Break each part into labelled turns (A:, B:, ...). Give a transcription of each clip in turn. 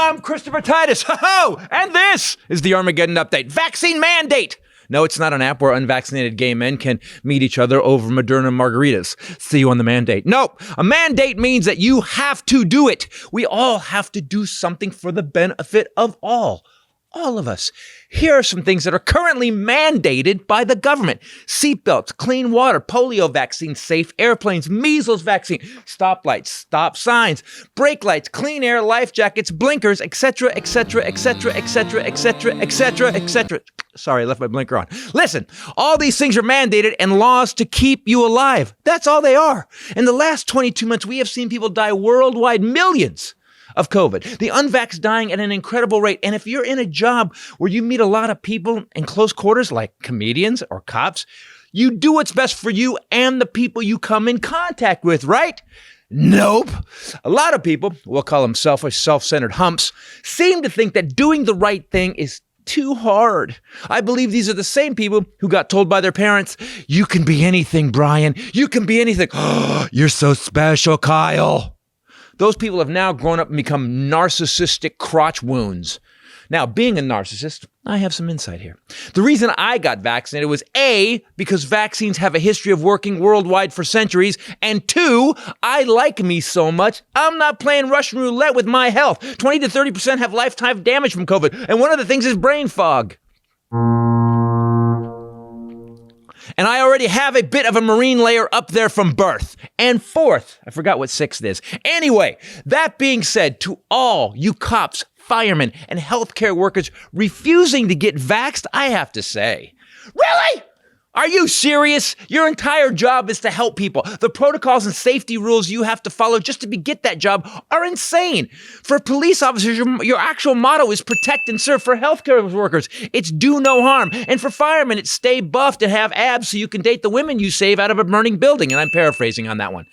A: I'm Christopher Titus. Ho-ho! And this is the Armageddon Update. Vaccine mandate. No, it's not an app where unvaccinated gay men can meet each other over Moderna margaritas. See you on the mandate. No, a mandate means that you have to do it. We all have to do something for the benefit of all. All of us. Here are some things that are currently mandated by the government. Seatbelts, clean water, polio vaccine, safe airplanes, measles vaccine, stoplights, stop signs, brake lights, clean air, life jackets, blinkers, etc., etc., etc., etc., etc., etc., etc. Sorry, I left my blinker on. Listen, all these things are mandated and laws to keep you alive. That's all they are. In the last 22 months, we have seen people die worldwide, millions of COVID. The unvaxxed dying at an incredible rate. And if you're in a job where you meet a lot of people in close quarters, like comedians or cops, you do what's best for you and the people you come in contact with, right? Nope. A lot of people, we'll call them selfish, self-centered humps, seem to think that doing the right thing is too hard. I believe these are the same people who got told by their parents, you can be anything, Brian. You can be anything. Oh, you're so special, Kyle. Those people have now grown up and become narcissistic crotch wounds. Now, being a narcissist, I have some insight here. The reason I got vaccinated was A, because vaccines have a history of working worldwide for centuries, and 2, I like me so much, I'm not playing Russian roulette with my health. 20 to 30% have lifetime damage from COVID, and one of the things is brain fog. And I already have a bit of a marine layer up there from birth. And 4th, I forgot what 6th is. Anyway, that being said, to all you cops, firemen, and healthcare workers refusing to get vaxxed, I have to say, really? Are you serious? Your entire job is to help people. The protocols and safety rules you have to follow just to get that job are insane. For police officers, your actual motto is protect and serve. For healthcare workers, it's do no harm. And for firemen, it's stay buffed and have abs so you can date the women you save out of a burning building. And I'm paraphrasing on that one.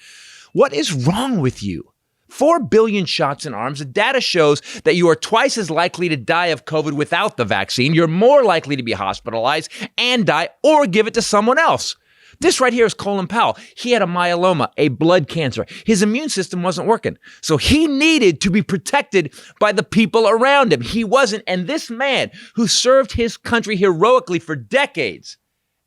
A: What is wrong with you? 4 billion shots in arms. The data shows that you are twice as likely to die of COVID without the vaccine. You're more likely to be hospitalized and die or give it to someone else. This right here is Colin Powell. He had a myeloma, a blood cancer. His immune system wasn't working. So he needed to be protected by the people around him. He wasn't. And this man who served his country heroically for decades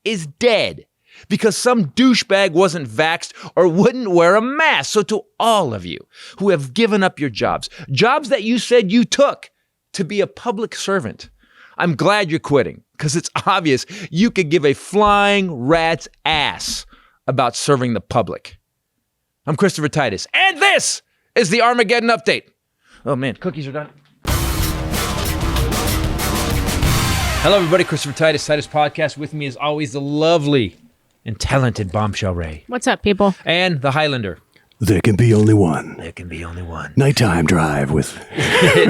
A: is dead because some douchebag wasn't vaxxed or wouldn't wear a mask. So to all of you who have given up your jobs that you said you took to be a public servant, I'm glad you're quitting because it's obvious you could give a flying rat's ass about serving the public. I'm Christopher Titus, and this is the Armageddon Update. Oh man, cookies are done. Hello everybody, Christopher Titus, Titus Podcast. With me as always, the lovely and talented Bombshell Ray.
B: What's up, people?
A: And the Highlander.
C: There can be only one.
A: There can be only one.
C: Nighttime drive with...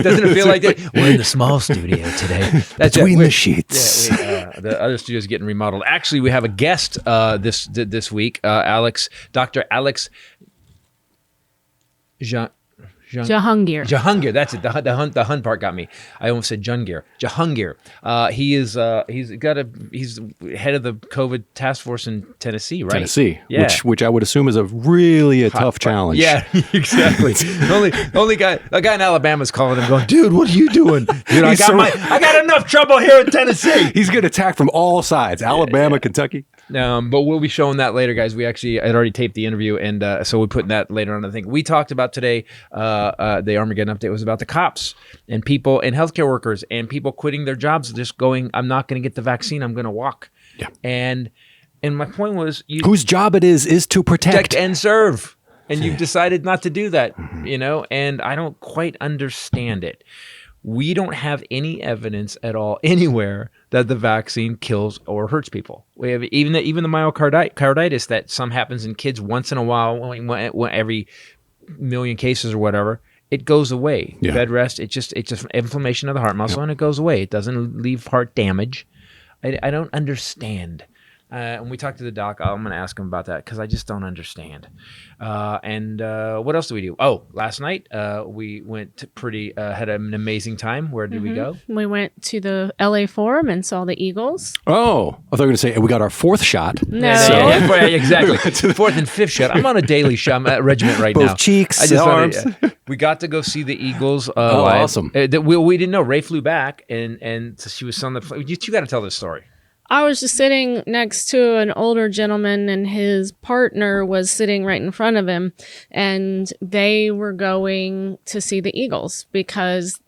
A: Doesn't it feel like that? We're in the small studio today.
C: That's Between the sheets.
A: Yeah, the other studio's getting remodeled. Actually, we have a guest this week, Dr. Alex
B: Jahangir.
A: Jahangir, that's it. The Hun part got me. I almost said Jahangir. Jahangir. He's head of the COVID task force in Tennessee, right?
C: Tennessee,
A: yeah.
C: which I would assume is a tough challenge.
A: Yeah, exactly. only guy in Alabama's calling him, going, "Dude, what are you doing? Dude, I got enough trouble here in Tennessee."
C: He's getting attacked from all sides. Alabama, Kentucky.
A: But we'll be showing that later, guys. We actually had already taped the interview, and so we're putting that later on. I think we talked about today. The Armageddon Update was about the cops and people and healthcare workers and people quitting their jobs, just going, "I'm not going to get the vaccine. I'm going to walk."
C: Yeah.
A: And my point was,
C: whose job it is to protect
A: and serve, and you've decided not to do that. And I don't quite understand it. We don't have any evidence at all anywhere that the vaccine kills or hurts people. We have even the myocarditis that some happens in kids once in a while, every million cases or whatever. It goes away.
C: Yeah.
A: Bed rest. It's just inflammation of the heart muscle, and it goes away. It doesn't leave heart damage. I don't understand. When we talked to the doc, I'm going to ask him about that because I just don't understand. And what else do we do? Oh, last night we went to had an amazing time. Where did we go?
B: We went to the LA Forum and saw the Eagles.
C: Oh, I thought you were going to say we got our 4th shot.
B: No.
A: Yeah, exactly. 4th and 5th shot. I'm on a daily shot regiment right now.
C: Both cheeks, arms.
A: We got to go see the Eagles.
C: Live. Awesome.
A: We didn't know. Ray flew back, and so she was on the plane. You got to tell this story.
B: I was just sitting next to an older gentleman, and his partner was sitting right in front of him, and they were going to see the Eagles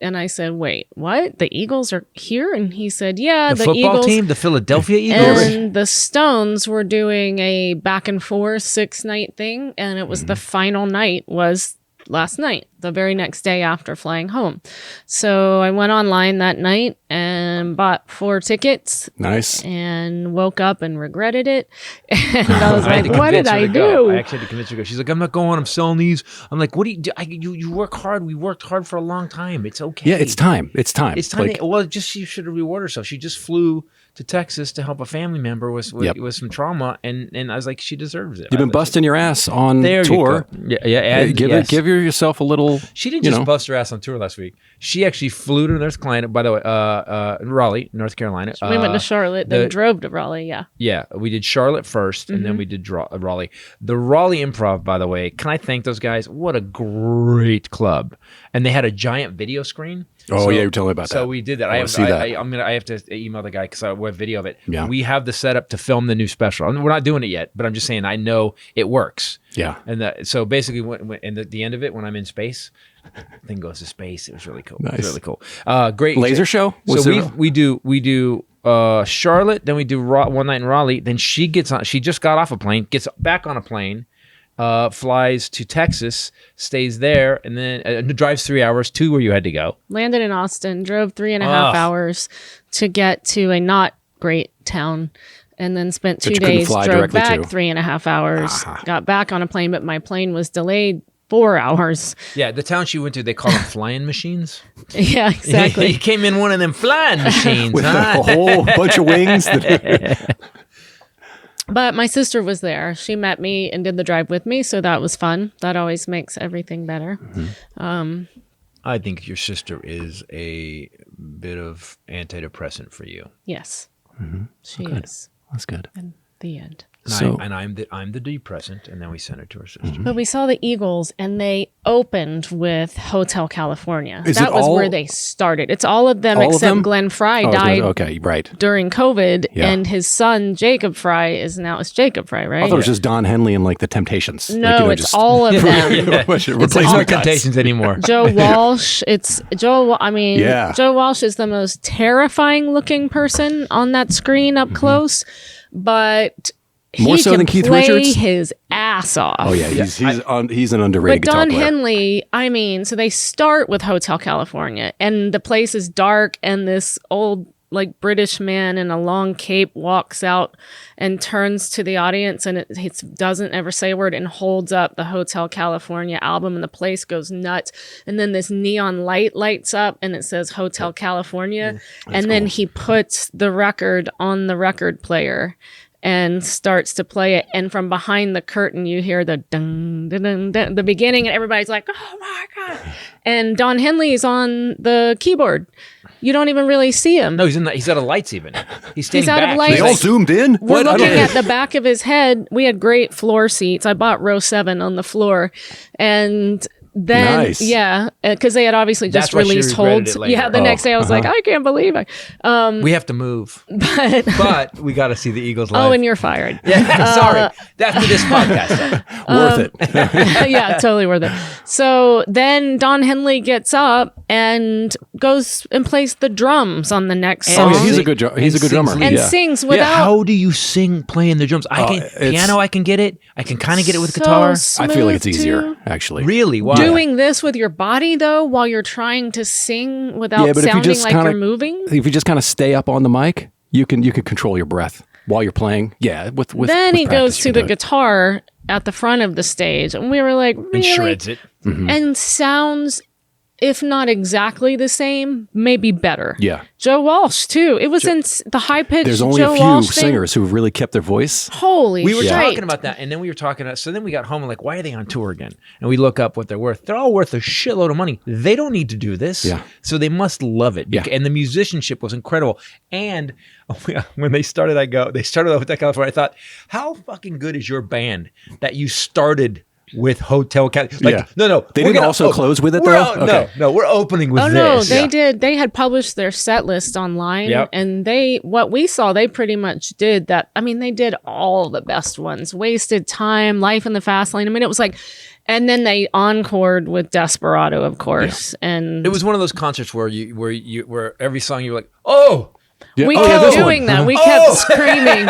B: and I said, wait, what? The Eagles are here? And he said, yeah, the
A: football
B: Eagles,
A: team, the Philadelphia Eagles.
B: and the Stones were doing a back and forth 6-night thing, and it was the final night was last night, the very next day after flying home. So I went online that night and bought 4 tickets.
C: Nice.
B: And woke up and regretted it. And I was like, what did I do?
A: Go. I actually had to convince her to go. She's like, I'm not going. I'm selling these. I'm like, what do you do? You work hard. We worked hard for a long time. It's okay.
C: Yeah, it's time. It's time.
A: It's time. She should have rewarded herself. She just flew to Texas to help a family member with some trauma, and I was like, she deserves it.
C: You've been busting your ass on
A: there
C: tour.
A: Yeah.
C: Give yourself a little.
A: She didn't just bust her ass on tour last week. She actually flew to North Carolina. By the way, Raleigh, North Carolina.
B: We went to Charlotte, then drove to Raleigh. Yeah.
A: Yeah, we did Charlotte first, and then we did Raleigh. The Raleigh Improv, by the way, can I thank those guys? What a great club! And they had a giant video screen.
C: Oh, yeah, you were telling me about that.
A: So we did that. I have to email the guy because I have a video of it.
C: Yeah.
A: We have the setup to film the new special. We're not doing it yet, but I'm just saying I know it works.
C: Yeah.
A: And so basically, when the end of it, when I'm in space, thing goes to space. It was really cool.
C: Nice.
A: It was really cool. Great
C: laser show.
A: We do Charlotte, then we do one night in Raleigh. Then she gets on. She just got off a plane, gets back on a plane. Flies to Texas, stays there, and then drives 3 hours to where you had to go.
B: Landed in Austin, drove 3.5 hours to get to a not great town, and then spent 2 days, drove back 3.5 hours, got back on a plane, but my plane was delayed 4 hours.
A: Yeah, the town she went to, they call them flying machines.
B: Yeah, exactly.
A: He came in one of them flying machines.
C: With a whole bunch of wings.
B: But my sister was there. She met me and did the drive with me, so that was fun. That always makes everything better.
C: Mm-hmm.
A: I think your sister is a bit of antidepressant for you.
B: Yes, she is.
C: That's good.
B: And the end.
A: I'm the depressant, and then we sent it to her sister.
B: But we saw the Eagles, and they opened with Hotel California.
C: Is
B: that was
C: all,
B: where they started. It's all of them
C: all
B: except
C: of them?
B: Glenn Fry died during COVID, and his son Jacob Fry is Jacob Fry, right?
C: I thought it was just Don Henley and like the Temptations.
B: No, it's all of them.
A: It's not Temptations anymore.
B: Joe Walsh. Joe Walsh is the most terrifying looking person on that screen up close, but
C: more so than Keith Richards?
B: His ass off.
C: Oh yeah, he's an underrated guitar player.
B: But Don Henley, so they start with Hotel California, and the place is dark, and this old like British man in a long cape walks out and turns to the audience, and it doesn't ever say a word and holds up the Hotel California album, and the place goes nuts. And then this neon light lights up, and it says Hotel California, and then he puts the record on the record player and starts to play it, and from behind the curtain you hear the dun, dun, dun, dun, the beginning, and everybody's like, oh my God. And Don Henley's on the keyboard. You don't even really see him.
A: No, he's out of lights even. He's standing
B: out
A: back.
B: Of lights.
C: They all zoomed in?
B: We're looking at the back of his head. We had great floor seats. I bought row 7 on the floor, and then because they had obviously just released Holds. Yeah, the next day I was like, I can't believe it.
A: We have to move, but we got to see the Eagles live.
B: Oh, and you're fired.
A: Yeah, sorry. After this podcast,
C: worth it.
B: Yeah, totally worth it. So then Don Henley gets up and goes and plays the drums on the next song.
C: Oh, yeah, he's a good drummer
B: and sings without.
A: Yeah, how do you sing playing the drums? Piano. I can get it. I can kind of get it with guitar.
C: I feel like it's easier, actually.
A: Really? Why?
B: Doing this with your body though, while you're trying to sing without sounding like you're moving.
C: If you just kind of stay up on the mic, you can control your breath while you're playing. Yeah, then
B: he goes to the guitar at the front of the stage, and we were like, really?
A: And shreds it,
B: and sounds, if not exactly the same, maybe better.
C: Yeah.
B: Joe Walsh, too. It was in the high-pitched
C: There's only
B: Joe
C: a few
B: Walsh
C: singers who really kept their voice.
B: Holy
A: We were
B: shit.
A: talking about that, and then we were talking, so then we got home and like, why are they on tour again? And we look up what they're worth. They're all worth a shitload of money. They don't need to do this.
C: Yeah.
A: So they must love it.
C: Yeah.
A: And the musicianship was incredible. And when they started off with that California, I thought, how fucking good is your band that you started with Hotel California.
C: Yeah.
A: No.
C: They didn't also close with it, though? Okay.
A: No, we're opening with this.
B: No, they did. They had published their set list online,
A: Yep.
B: and what we saw, they pretty much did that. I mean, they did all the best ones. Wasted Time, Life in the Fast Lane. I mean, it was like, and then they encored with Desperado, of course. Yeah. And
A: it was one of those concerts where every song you were like, oh.
C: Yeah.
B: We
C: Oh,
B: kept
C: this
B: doing
C: one.
B: that. We kept screaming.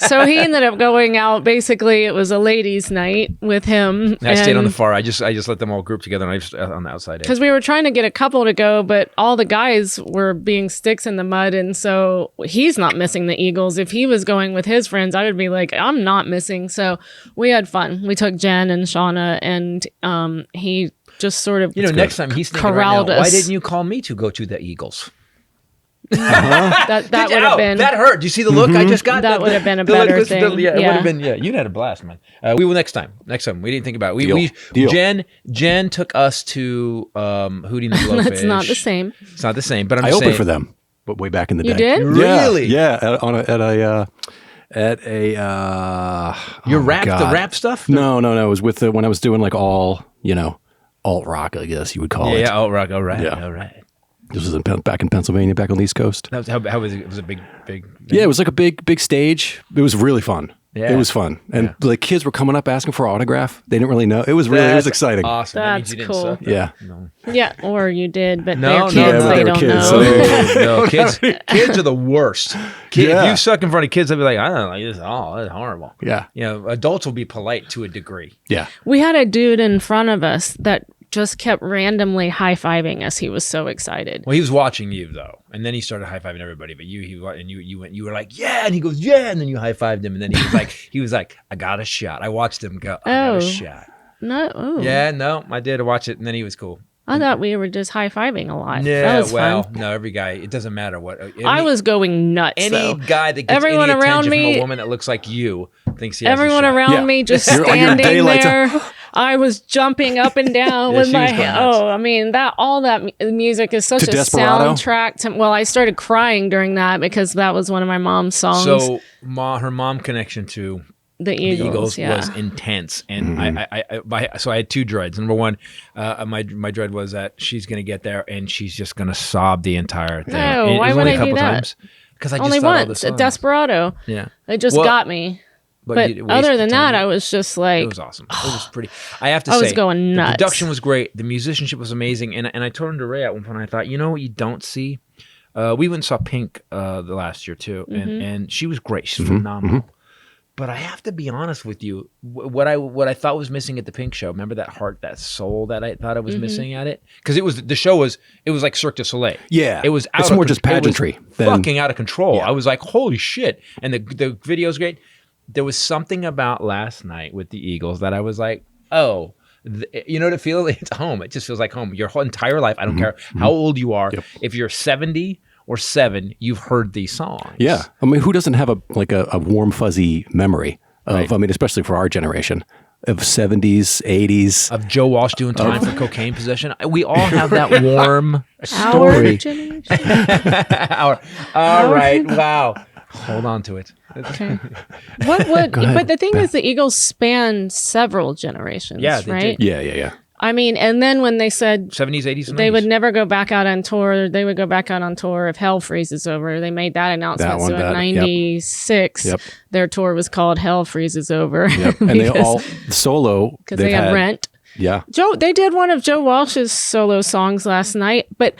B: So he ended up going out. Basically, it was a ladies' night with him.
A: I stayed on the far. I just let them all group together, and I just on the outside.
B: Because we were trying to get a couple to go, but all the guys were being sticks in the mud, and so he's not missing the Eagles. If he was going with his friends, I would be like, I'm not missing. So we had fun. We took Jen and Shauna, and he just sort of
A: next time he's thinking right now, why didn't you call me to go to the Eagles?
B: That would have been
A: that hurt. Do you see the look I just got?
B: That would have been a better thing.
A: It would have been. Yeah, you'd had a blast, man. We will next time. We didn't think about it.
C: Deal.
A: Jen took us to Hootie and the Blowfish.
B: It's not the same.
A: It's not the same. But
C: I opened for them, but way back in the day.
B: You did?
A: Really?
C: Yeah. At a
A: the rap stuff?
C: No. It was with when I was doing like all alt rock, I guess you would call it.
A: Yeah, alt rock. All right.
C: Yeah.
A: All right.
C: This was back in Pennsylvania, back on the East Coast.
A: How was it? It was a big.
C: Yeah, it was like a big stage. It was really fun.
A: Yeah.
C: It was fun. And the kids were coming up asking for autograph. They didn't really know. It was exciting.
A: Awesome.
B: That's
A: that means you
B: cool.
A: Didn't suck.
C: Yeah.
A: No.
B: Yeah, or you did, but
A: No,
B: they're kids.
A: no,
B: They
C: they were
B: don't
C: kids,
B: know.
C: so
A: No, kids are the worst.
C: Yeah.
A: If you suck in front of kids, they'll be like, I don't like this at all. That's horrible.
C: Yeah.
A: Adults will be polite to a degree.
C: Yeah.
B: We had a dude in front of us that just kept randomly high-fiving us. He was so excited.
A: Well, he was watching you though, and then he started high-fiving everybody. But you were like, yeah, and he goes, yeah, and then you high-fived him, and then he was like, I got a shot. I watched him go, I got a shot.
B: No. Ooh.
A: Yeah, no, I did watch it, and then he was cool.
B: I thought we were just high-fiving a lot.
A: Yeah,
B: that was fun.
A: no, every guy, it doesn't matter what.
B: I was going nuts,
A: Any
B: though.
A: guy that gets
B: Everyone
A: any
B: around
A: attention
B: me,
A: from a woman that looks like you thinks he has
B: everyone
A: a shot.
B: around me just
C: Your
B: standing
C: daylights
B: there. I was jumping up and down
A: Yeah,
B: with
A: she
B: my
A: was going
B: hand.
A: nuts.
B: Oh, I mean, all that music is such
C: To
B: a
C: Desperado?
B: soundtrack to. Well, I started crying during that because that was one of my mom's songs.
A: So her mom connection to
B: the Eagles, yeah.
A: was intense, and so I had two dreads. Number one, my dread was that she's gonna get there and she's just gonna sob the entire thing.
B: No,
A: And it
B: why
A: was
B: would
A: only
B: I
A: a couple
B: do that?
A: times because I just
B: Only
A: thought all the
B: once at
A: songs.
B: Desperado.
A: Yeah,
B: It just
A: Well,
B: got me. But
A: you
B: other
A: wasted
B: than that,
A: time.
B: I was just like,
A: It was awesome. It was pretty. I have to
B: I
A: say,
B: was going nuts.
A: The production was great. The musicianship was amazing. And I told Ray at one point, I thought, you know what you don't see? We went and saw Pink the last year too, and she was great. She's phenomenal. But I have to be honest with you. What I thought was missing at the Pink show. Remember that heart, that soul that I thought I was missing at it? Because it was like Cirque du Soleil.
C: Yeah.
A: It was out
C: It's
A: of
C: more just pageantry
A: It was
C: than-
A: fucking out of control.
C: Yeah.
A: I was like, holy shit! And the video's great. There was something about last night with the Eagles that I was like, oh, you know the feel? It's home. It just feels like home. Your whole entire life, I don't care how old you are.
C: Yep.
A: If you're 70 or 7, you've heard these songs.
C: Yeah. I mean, who doesn't have a warm, fuzzy memory of,
A: Right.
C: I mean, especially for our generation, of 70s, 80s.
A: Of Joe Walsh doing time for cocaine possession. We all have that warm
B: our
A: story.
B: generation.
A: All right. Wow. Hold on to it.
B: Okay. What would?
C: ahead.
B: But the thing is, the Eagles span several generations.
A: Yeah, they
B: right.
A: did.
C: Yeah.
B: I mean, and then when they said
A: 70s, 80s, and 90s.
B: they would never go back out on tour, they would go back out on tour if Hell Freezes Over. They made that announcement.
C: That one,
B: So in
C: that- yep.
B: '96,
C: Yep.
B: their tour was called Hell Freezes Over.
C: Yep. And they all solo.
B: because they had Rent.
C: Yeah.
B: They did one of Joe Walsh's solo songs last night, but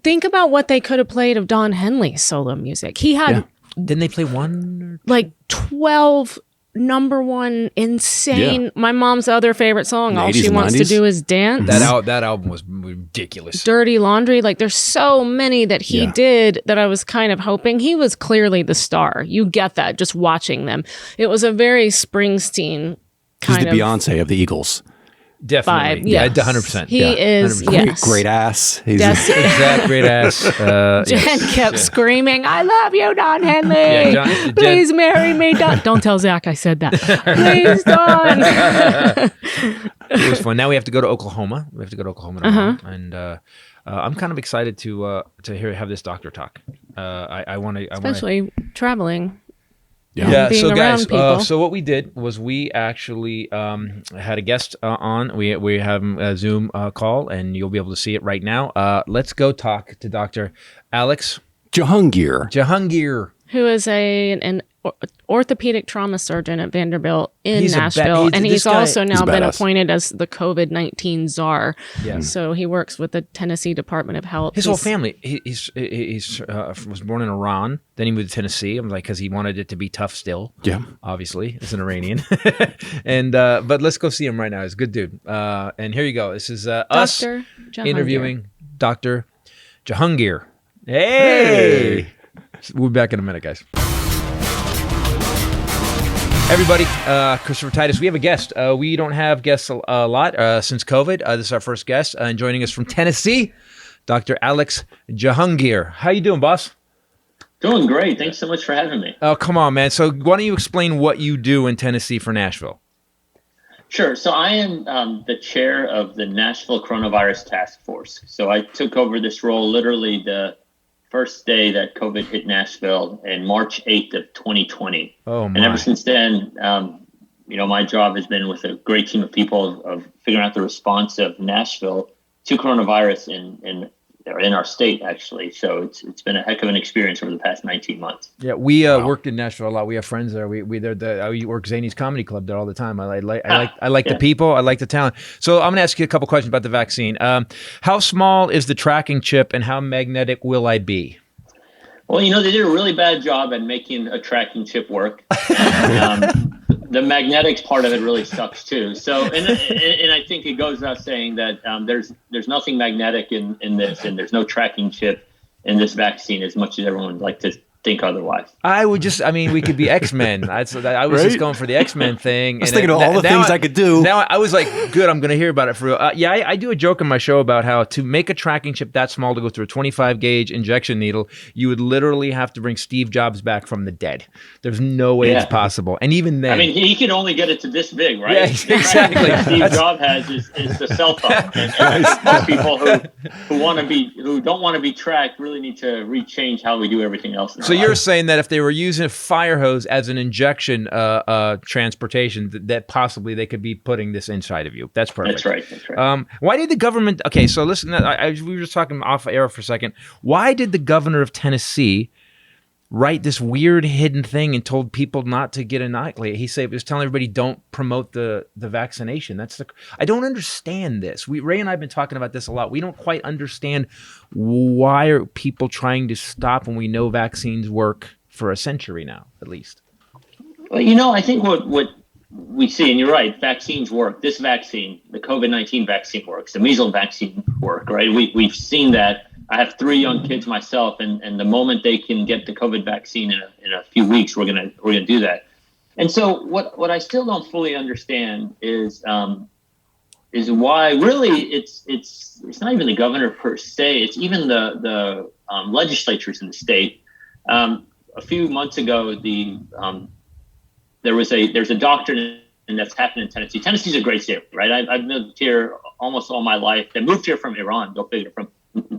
B: think about what they could have played of Don Henley's solo music. He had
C: Yeah.
A: Didn't they play one?
B: like 12 number one insane.
C: Yeah.
B: My mom's other favorite song,
C: The
B: All
C: 80s
B: She
C: and
B: Wants to
C: 90s?
B: Do Is Dance.
A: That album was ridiculous.
B: Dirty Laundry. Like there's so many that he
C: Yeah.
B: did that I was kind of hoping. He was clearly the star. You get that just watching them. It was a very Springsteen
C: He's
B: kind
C: the
B: of
C: Beyonce of the Eagles.
A: Definitely.
B: vibe.
A: Yeah,
B: Yes.
A: 100%.
B: He
A: Yeah,
B: is,
A: 100%.
B: yes.
C: Great ass. He's
A: Exact great ass.
B: Jen kept screaming, I love you, Don Henley.
A: Yeah, Jen-
B: Please marry me, Don. Don't tell Zach I said that. Please, Don.
A: It was fun. Now we have to go to Oklahoma. We have to go to Oklahoma tomorrow, and I'm kind of excited to have this doctor talk. I want to.
B: Especially traveling.
C: Yeah.
B: being
A: So
B: around
A: guys,
B: people.
A: so what we did was we actually had a guest on. We have a Zoom call, and you'll be able to see it right now. Let's go talk to Dr. Alex
C: Jahangir.
B: Who is an orthopedic trauma surgeon at Vanderbilt in
A: He's
B: Nashville, and he's also now been
C: badass.
B: appointed as the COVID-19 Czar.
A: Yeah.
B: So he works with the Tennessee Department of Health.
A: His whole family. He's was born in Iran. Then he moved to Tennessee. I'm like, because he wanted it to be tough still.
C: Yeah.
A: Obviously, as an Iranian. And but let's go see him right now. He's a good dude. And here you go. This is us
B: Dr. Jahangir.
A: interviewing Dr. Jahangir. Hey. We'll be back in a minute, guys. Everybody, Christopher Titus, we have a guest. We don't have guests a lot since COVID. This is our first guest, and joining us from Tennessee, Dr. Alex Jahangir. How you doing, boss?
D: Doing great. Thanks so much for having me.
A: Oh, come on, man. So why don't you explain what you do in Tennessee for Nashville?
D: Sure. So I am the chair of the Nashville Coronavirus Task Force. So I took over this role literally the first day that COVID hit Nashville in March 8th of 2020.
A: Oh, my.
D: And ever since then, my job has been with a great team of people of figuring out the response of Nashville to coronavirus in our state, actually. So it's been a heck of an experience over the past 19 months.
A: Yeah, we worked in Nashville a lot. We have friends there. We work Zany's Comedy Club there all the time. I like the people. I like the talent. So I'm going to ask you a couple questions about the vaccine. How small is the tracking chip, and how magnetic will I be?
D: Well, they did a really bad job at making a tracking chip work. And, the magnetics part of it really sucks too. So, and I think it goes without saying that there's nothing magnetic in this, and there's no tracking chip in this vaccine, as much as everyone would like to think otherwise.
A: We could be X-Men. I was just going for the X-Men thing.
C: I was thinking of all the things I could do.
A: Now I was like, good, I'm going to hear about it for real. I do a joke in my show about how to make a tracking chip that small to go through a 25 gauge injection needle, you would literally have to bring Steve Jobs back from the dead. There's no way it's possible. And even then,
D: he can only get it to this big, right?
A: Yeah, exactly.
D: Steve Jobs has is the cell phone. And most people who don't want to be tracked really need to rechange how we do everything else now.
A: So you're saying that if they were using a fire hose as an injection transportation, that possibly they could be putting this inside of you. That's perfect.
D: That's right.
A: Why did the government? Okay, so listen. We were just talking off air for a second. Why did the governor of Tennessee write this weird hidden thing and told people not to get inoculated? He was telling everybody don't promote the vaccination. I don't understand this. Ray and I have been talking about this a lot. We don't quite understand why are people trying to stop when we know vaccines work for a century now, at least.
D: Well, I think what we see, and you're right, vaccines work. This vaccine, the COVID-19 vaccine works. The measles vaccine work, right? We've seen that. I have 3 young kids myself, and the moment they can get the COVID vaccine in a few weeks, we're gonna do that. And so what I still don't fully understand is why really it's not even the governor per se. It's even the legislatures in the state. A few months ago, there's a doctrine that's happened in Tennessee. Tennessee's a great state, right? I've lived here almost all my life. I moved here from Iran. Go figure, from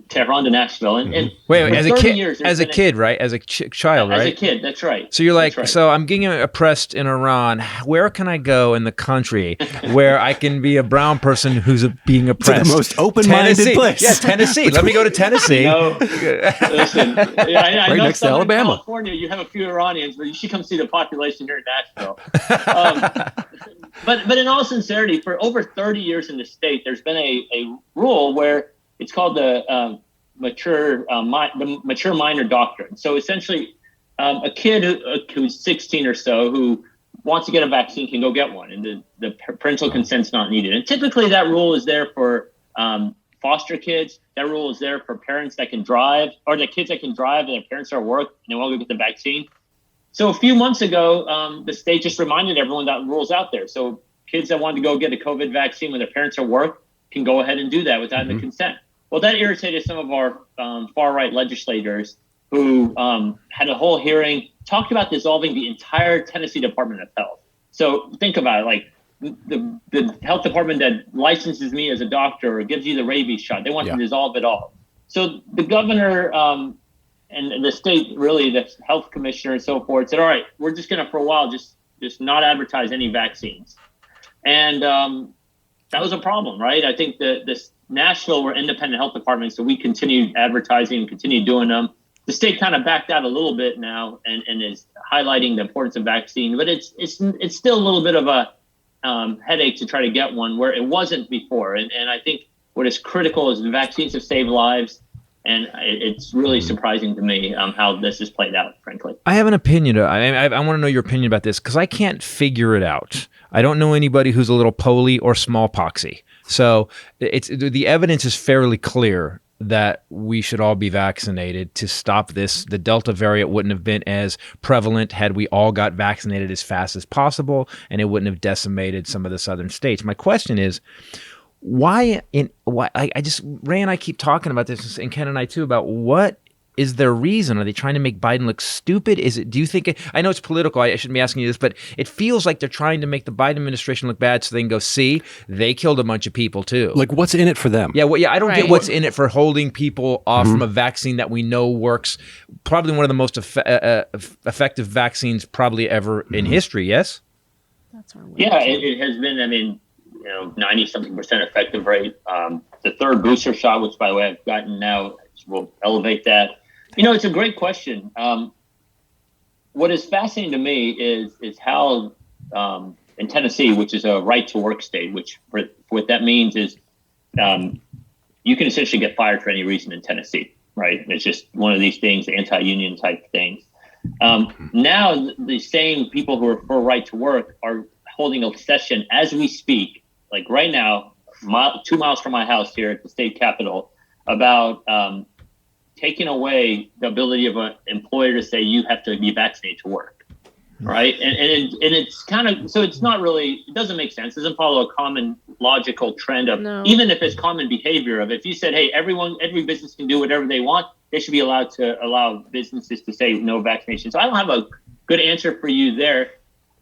D: Tehran to Nashville. And
A: wait, as a kid,
D: years,
A: as a kid, right? As a child, right?
D: As a kid, that's right.
A: So you're like,
D: right.
A: So I'm getting oppressed in Iran. Where can I go in the country where I can be a brown person who's being oppressed?
C: To the most open-minded
A: Tennessee.
C: place.
A: Yeah, Tennessee. Let me go to Tennessee.
D: Listen, I
C: Right
D: know
C: next to Alabama.
D: California, you have a few Iranians, but you should come see the population here in Nashville. But in all sincerity, for over 30 years in the state, there's been a rule where it's called the mature minor doctrine. So essentially, a kid who's 16 or so who wants to get a vaccine can go get one, and the parental consent's not needed. And typically, that rule is there for foster kids. That rule is there for parents that can drive, or the kids that can drive and their parents are at work and they want to go get the vaccine. So a few months ago, the state just reminded everyone that rule's out there. So kids that want to go get a COVID vaccine when their parents are at work can go ahead and do that without the consent. Well, that irritated some of our far-right legislators who had a whole hearing, talked about dissolving the entire Tennessee Department of Health. So think about it, like the health department that licenses me as a doctor or gives you the rabies shot, they want to dissolve it all. So the governor and the state, really, the health commissioner and so forth, said, all right, we're just going to, for a while, just not advertise any vaccines. And that was a problem, right? I think this Nashville were independent health departments, so we continued advertising and continued doing them. The state kind of backed out a little bit now and is highlighting the importance of vaccine, but it's still a little bit of a headache to try to get one where it wasn't before. And I think what is critical is the vaccines have saved lives. And it's really surprising to me how this has played out, frankly.
A: I have an opinion. I want to know your opinion about this because I can't figure it out. I don't know anybody who's a little poly or smallpoxy. So the evidence is fairly clear that we should all be vaccinated to stop this. The Delta variant wouldn't have been as prevalent had we all got vaccinated as fast as possible, and it wouldn't have decimated some of the southern states. My question is, why I just, Ray and I keep talking about this, and Ken and I too, about what is their reason? Are they trying to make Biden look stupid? Do you think I know it's political, I shouldn't be asking you this, but it feels like they're trying to make the Biden administration look bad so they can go, see, they killed a bunch of people too.
C: Like, what's in it for them?
A: Yeah, I don't get what's in it for holding people off from a vaccine that we know works. Probably one of the most effective vaccines probably ever in history, yes?
B: That's our
D: it has been, 90-something% effective rate. The third booster shot, which, by the way, I've gotten now, will elevate that. It's a great question. What is fascinating to me is how in Tennessee, which is a right-to-work state, which what that means is you can essentially get fired for any reason in Tennessee, right? It's just one of these things, anti-union type things. Now, the same people who are for right-to-work are holding a session as we speak, like right now, 2 miles from my house here at the state capitol, about taking away the ability of an employer to say you have to be vaccinated to work, right? And it's kind of, so it's not really, it doesn't make sense. It doesn't follow a common logical trend of, even if it's common behavior of, if you said, hey, every business can do whatever they want, they should be allowed to allow businesses to say no vaccination. So I don't have a good answer for you there.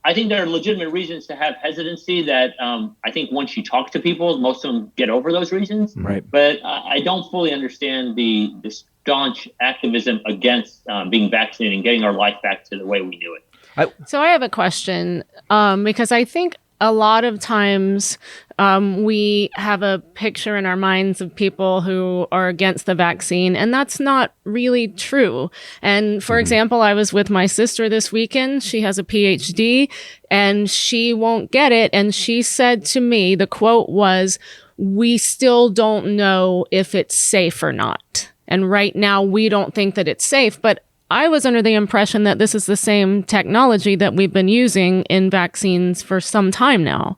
D: I think there are legitimate reasons to have hesitancy that I think once you talk to people, most of them get over those reasons.
A: Right.
D: But I don't fully understand the staunch activism against being vaccinated and getting our life back to the way we knew it.
B: So I have a question because I think a lot of times we have a picture in our minds of people who are against the vaccine, and that's not really true. And for example, I was with my sister this weekend. She has a PhD and she won't get it. And she said to me, the quote was, "We still don't know if it's safe or not. And right now we don't think that it's safe." But I was under the impression that this is the same technology that we've been using in vaccines for some time now.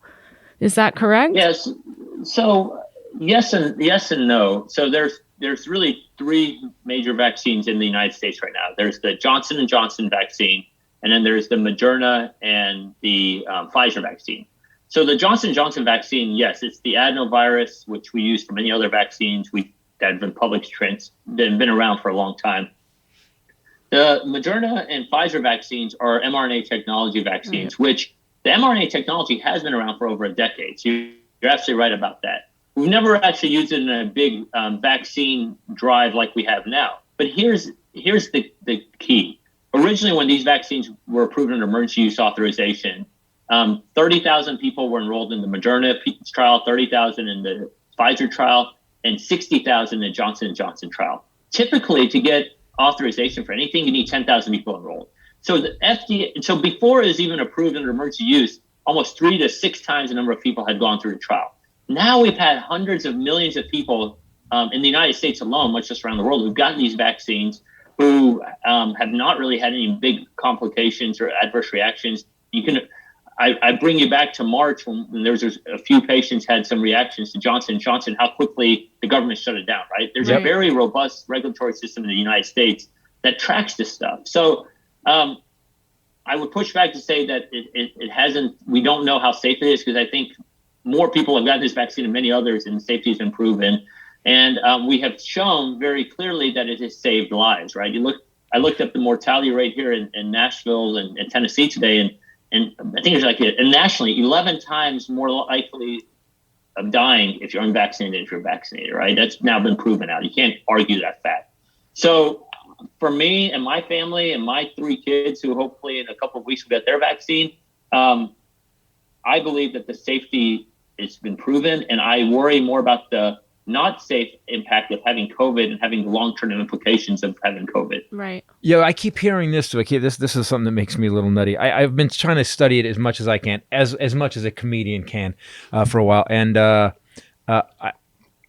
B: Is that correct?
D: Yes. So yes and no. So there's really three major vaccines in the United States right now. There's the Johnson & Johnson vaccine, and then there's the Moderna and the Pfizer vaccine. So the Johnson & Johnson vaccine, yes, it's the adenovirus, which we use for many other vaccines that have been that have been around for a long time. The Moderna and Pfizer vaccines are mRNA technology vaccines, which the mRNA technology has been around for over a decade. So you're absolutely right about that. We've never actually used it in a big vaccine drive like we have now. But here's the key. Originally, when these vaccines were approved under emergency use authorization, 30,000 people were enrolled in the Moderna trial, 30,000 in the Pfizer trial, and 60,000 in the Johnson & Johnson trial. Typically, to get authorization for anything, you need 10,000 people enrolled. So the FDA, so before it was even approved under emergency use, almost 3 to 6 times the number of people had gone through the trial. Now we've had hundreds of millions of people in the United States alone, much less around the world, who've gotten these vaccines, who have not really had any big complications or adverse reactions. I bring you back to March when there was a few patients had some reactions to Johnson & Johnson, how quickly the government shut it down, right? There's a very robust regulatory system in the United States that tracks this stuff. So I would push back to say that it hasn't, we don't know how safe it is, because I think more people have gotten this vaccine than many others, and the safety has been proven. And we have shown very clearly that it has saved lives, right? I looked up the mortality rate here in Nashville and Tennessee today, and I think it's nationally 11 times more likely of dying if you're unvaccinated than if you're vaccinated, right? That's now been proven out. You can't argue that fact. So For me and my family and my 3 kids, who hopefully in a couple of weeks will get their vaccine, I believe that the safety has been proven, and I worry more about the not safe impact of having COVID and having the long-term implications of having COVID.
B: Right.
A: Yeah, I keep hearing this too. This is something that makes me a little nutty. I've been trying to study it as much as I can, as much as a comedian can, for a while, and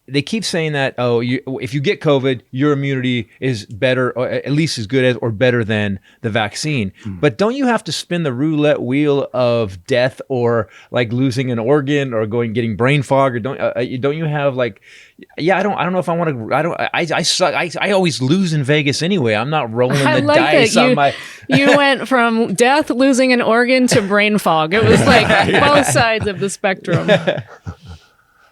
A: they keep saying that, if you get COVID, your immunity is better, or at least as good as or better than the vaccine. But don't you have to spin the roulette wheel of death, or like losing an organ, or getting brain fog, or don't you have like, I don't know if I want to. I suck. I always lose in Vegas anyway. I'm not rolling the dice on my.
B: You went from death, losing an organ, to brain fog. It was like both sides of the spectrum.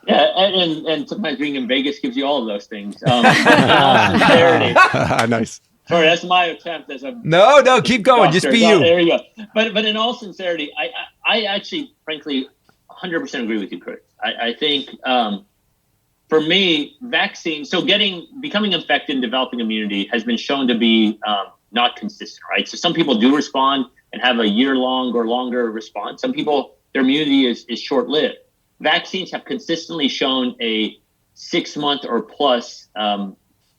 D: Yeah, and sometimes being in Vegas gives you all of those things. Sincerity.
C: Nice.
D: Sorry, that's my attempt as a
A: No, keep going.
D: doctor.
A: Just be you.
D: There you go. But in all sincerity, I actually, frankly, 100% agree with you, Chris. I think for me, vaccines. So becoming infected and developing immunity has been shown to be not consistent, right? So some people do respond and have a year-long or longer response. Some people, their immunity is short-lived. Vaccines have consistently shown a 6-month or plus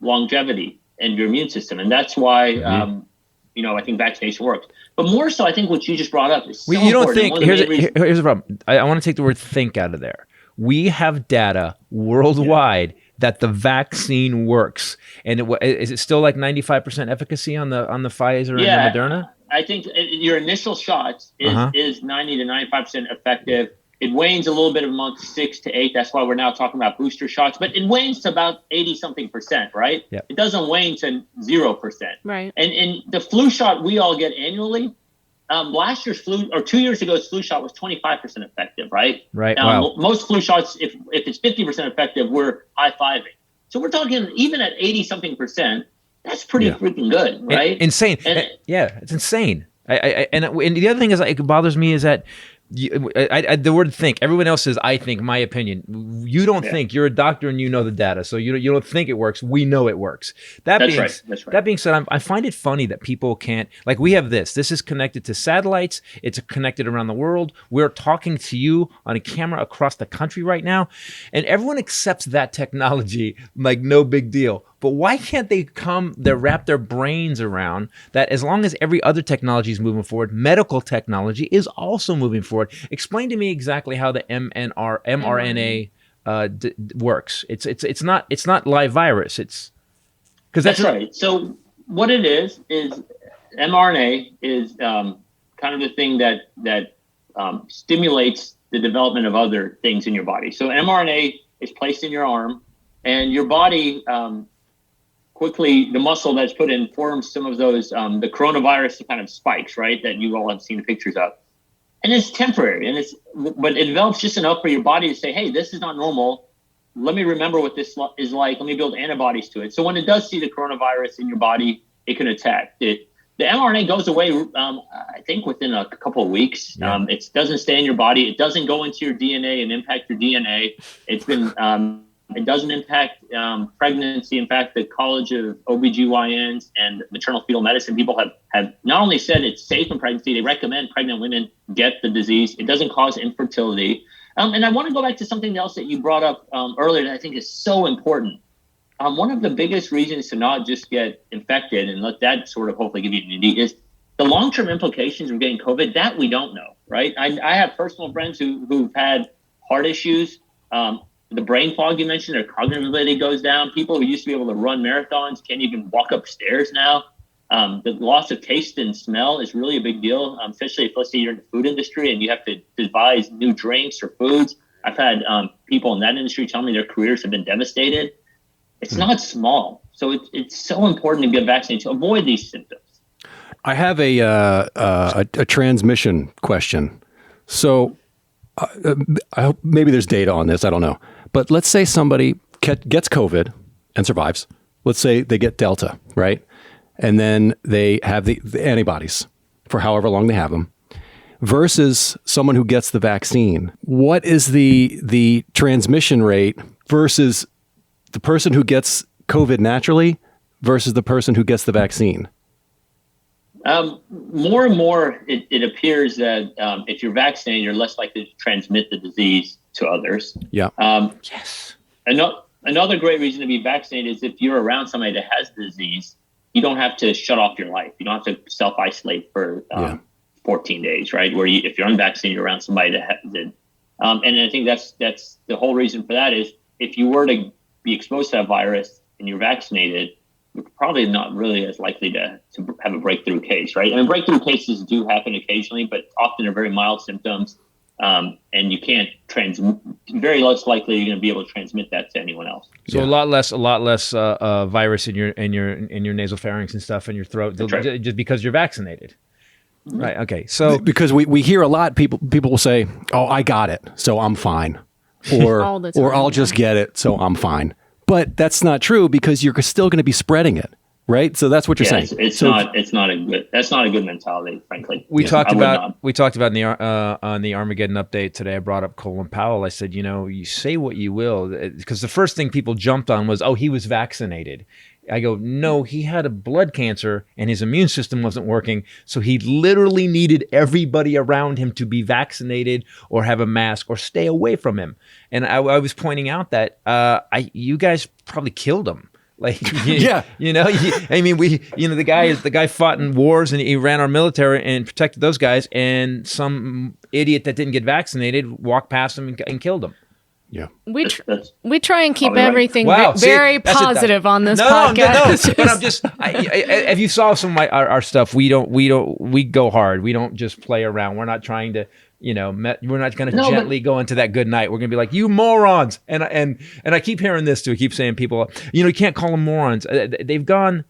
D: longevity in your immune system. And that's why, I think vaccination works. But more so, I think what you just brought up is so
A: you don't
D: important.
A: think, here's the problem. I want to take the word think out of there. We have data worldwide that the vaccine works. And is it still like 95% efficacy on the Pfizer and the Moderna?
D: I think your initial shots is 90 to 95% effective. It wanes a little bit of month 6 to 8. That's why we're now talking about booster shots. But it wanes to about 80-something%, right?
A: Yep.
D: It doesn't wane to 0%.
B: Right.
D: And the flu shot we all get annually, last year's 2 years ago's flu shot was 25% effective, right?
A: Right. Wow.
D: Most flu shots, if it's 50% effective, we're high-fiving. So we're talking even at 80-something%, that's pretty freaking good, right?
A: Insane. It's insane. And the other thing is, it bothers me is that the word think. Everyone else says, I think, my opinion. You don't think. You're a doctor and you know the data. So you don't think it works. We know it works. That's right. That being said, I find it funny that people can't, like, we have this. This is connected to satellites. It's connected around the world. We're talking to you on a camera across the country right now. And everyone accepts that technology like no big deal. But why can't they wrap their brains around that as long as every other technology is moving forward, medical technology is also moving forward? Explain to me exactly how the mRNA works. It's not live virus.
D: That's right. So what it is mRNA is kind of the thing that stimulates the development of other things in your body. So mRNA is placed in your arm, and your body quickly, the muscle that's put in forms some of those, the coronavirus kind of spikes, right, that you all have seen the pictures of. And it's temporary, but it develops just enough for your body to say, hey, this is not normal. Let me remember what this is like. Let me build antibodies to it. So when it does see the coronavirus in your body, it can attack it. The mRNA goes away, I think, within a couple of weeks.
A: Yeah.
D: It doesn't stay in your body. It doesn't go into your DNA and impact your DNA. It's been... It doesn't impact pregnancy. In fact, the College of OBGYNs and maternal fetal medicine people have not only said it's safe in pregnancy, they recommend pregnant women get the disease. It doesn't cause infertility. And I want to go back to something else that you brought up earlier that I think is so important. One of the biggest reasons to not just get infected and let that sort of hopefully give you immunity is the long-term implications of getting COVID. That we don't know, right? I have personal friends who've had heart issues. The brain fog you mentioned, their cognitive ability goes down. People who used to be able to run marathons can't even walk upstairs now. The loss of taste and smell is really a big deal, especially if, let's say, you're in the food industry and you have to devise new drinks or foods. I've had people in that industry tell me their careers have been devastated. It's not small. So it's so important to get vaccinated to avoid these symptoms.
C: I have a transmission question. So I hope maybe there's data on this. I don't know. But let's say somebody gets COVID and survives. Let's say they get Delta, right? And then they have the antibodies for however long they have them, versus someone who gets the vaccine. What is the transmission rate versus the person who gets COVID naturally versus the person who gets the vaccine?
D: More and more, it appears that if you're vaccinated, you're less likely to transmit the disease to others.
C: Yeah.
A: Yes.
D: Another great reason to be vaccinated is if you're around somebody that has the disease, you don't have to shut off your life. You don't have to self-isolate for 14 days, right? Where if you're unvaccinated, you're around somebody that has it. And I think that's the whole reason for that is if you were to be exposed to that virus and you're vaccinated, you're probably not really as likely to have a breakthrough case, right? I mean, breakthrough cases do happen occasionally, but often they're very mild symptoms, and you can't very less likely you're going to be able to transmit that to anyone else.
A: So a lot less virus in your nasal pharynx and stuff in your throat,
D: right.
A: just because you're vaccinated. Right. Okay. So
C: because we hear a lot, people will say, "Oh, I got it, so I'm fine," or
B: All the time,
C: I'll just get it, so I'm fine. But that's not true because you're still going to be spreading it, right? So that's what you're saying.
D: That's not a good mentality, frankly.
A: We talked about in the Armageddon update today. I brought up Colin Powell. I said, you say what you will, because the first thing people jumped on was, oh, he was vaccinated. I go, no, he had a blood cancer and his immune system wasn't working. So he literally needed everybody around him to be vaccinated or have a mask or stay away from him. And I was pointing out that you guys probably killed him. Like,
C: yeah,
A: the guy fought in wars and he ran our military and protected those guys. And some idiot that didn't get vaccinated walked past him and killed him.
C: Yeah,
B: we try and keep everything very positive on this podcast.
A: No, but I'm just. If you saw some of our stuff, we go hard. We don't just play around. We're not trying to, we're not going to gently go into that good night. We're going to be like, you morons. And I keep hearing this too. I keep saying people, you can't call them morons. They've gone.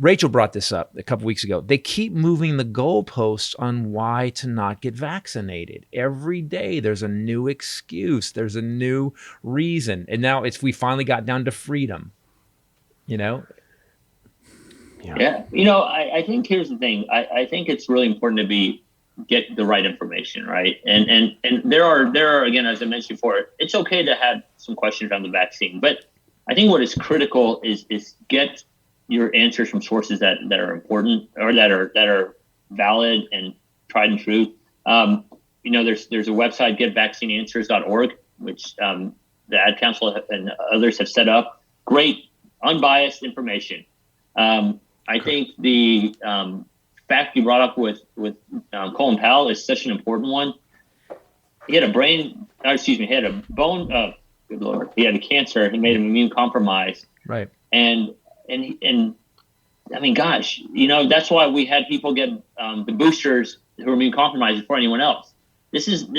A: Rachel brought this up a couple weeks ago. They keep moving the goalposts on why to not get vaccinated. Every day there's a new excuse. There's a new reason. And now we finally got down to freedom.
D: Yeah. I think here's the thing. I think it's really important to get the right information, right? And there are, again, as I mentioned before, it's okay to have some questions around the vaccine. But I think what is critical is get your answers from sources that are important or that are valid and tried and true. There's a website, getvaccineanswers.org, which the Ad Council and others have set up. Great, unbiased information. I think the fact you brought up with Colin Powell is such an important one. He had he had a bone. Good Lord, he had a cancer. He made him immune compromised.
A: Right.
D: And I mean, gosh, that's why we had people get the boosters who are immune compromised before anyone else. This isn't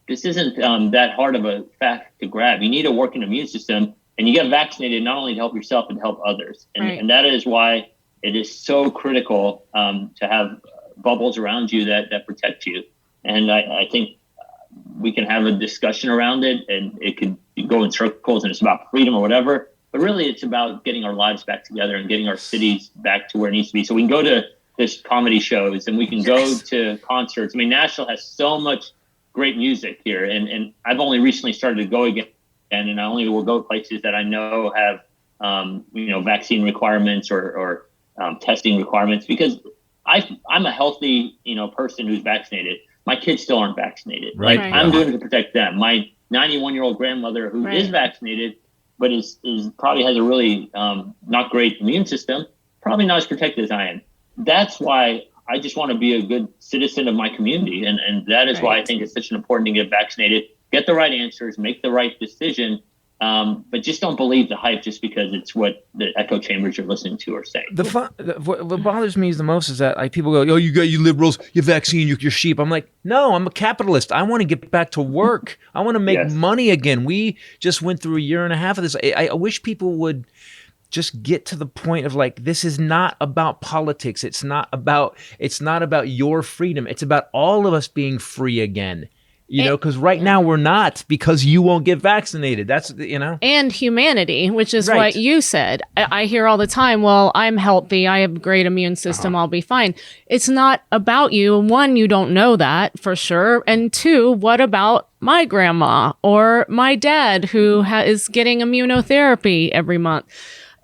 D: that hard of a fact to grab. You need a working immune system, and you get vaccinated not only to help yourself but to help others. And that is why it is so critical to have bubbles around you that protect you. And I think we can have a discussion around it, and it could go in circles, and it's about freedom or whatever. But really, it's about getting our lives back together and getting our cities back to where it needs to be. So we can go to this comedy shows and we can go to concerts. I mean, Nashville has so much great music here. And I've only recently started to go again. And I only will go places that I know have, vaccine requirements or testing requirements, because I'm a healthy, person who's vaccinated. My kids still aren't vaccinated.
A: Right.
D: I'm doing it to protect them. My 91-year-old grandmother who is vaccinated, but is probably has a really not great immune system, probably not as protected as I am. That's why I just want to be a good citizen of my community. And that is why I think it's such an important thing to get vaccinated, get the right answers, make the right decision, but just don't believe the hype just because it's what the echo chambers you're listening to are saying.
A: What bothers me the most is that people go, oh, you liberals, you vaccine, you're sheep. I'm like, no, I'm a capitalist. I want to get back to work. I want to make money again. We just went through a year and a half of this. I wish people would just get to the point of like, this is not about politics. It's not about your freedom. It's about all of us being free again. Because right now we're not, because you won't get vaccinated. That's, And
B: humanity, which is what you said. I hear all the time, well, I'm healthy. I have a great immune system. I'll be fine. It's not about you. One, you don't know that for sure. And two, what about my grandma or my dad who is getting immunotherapy every month?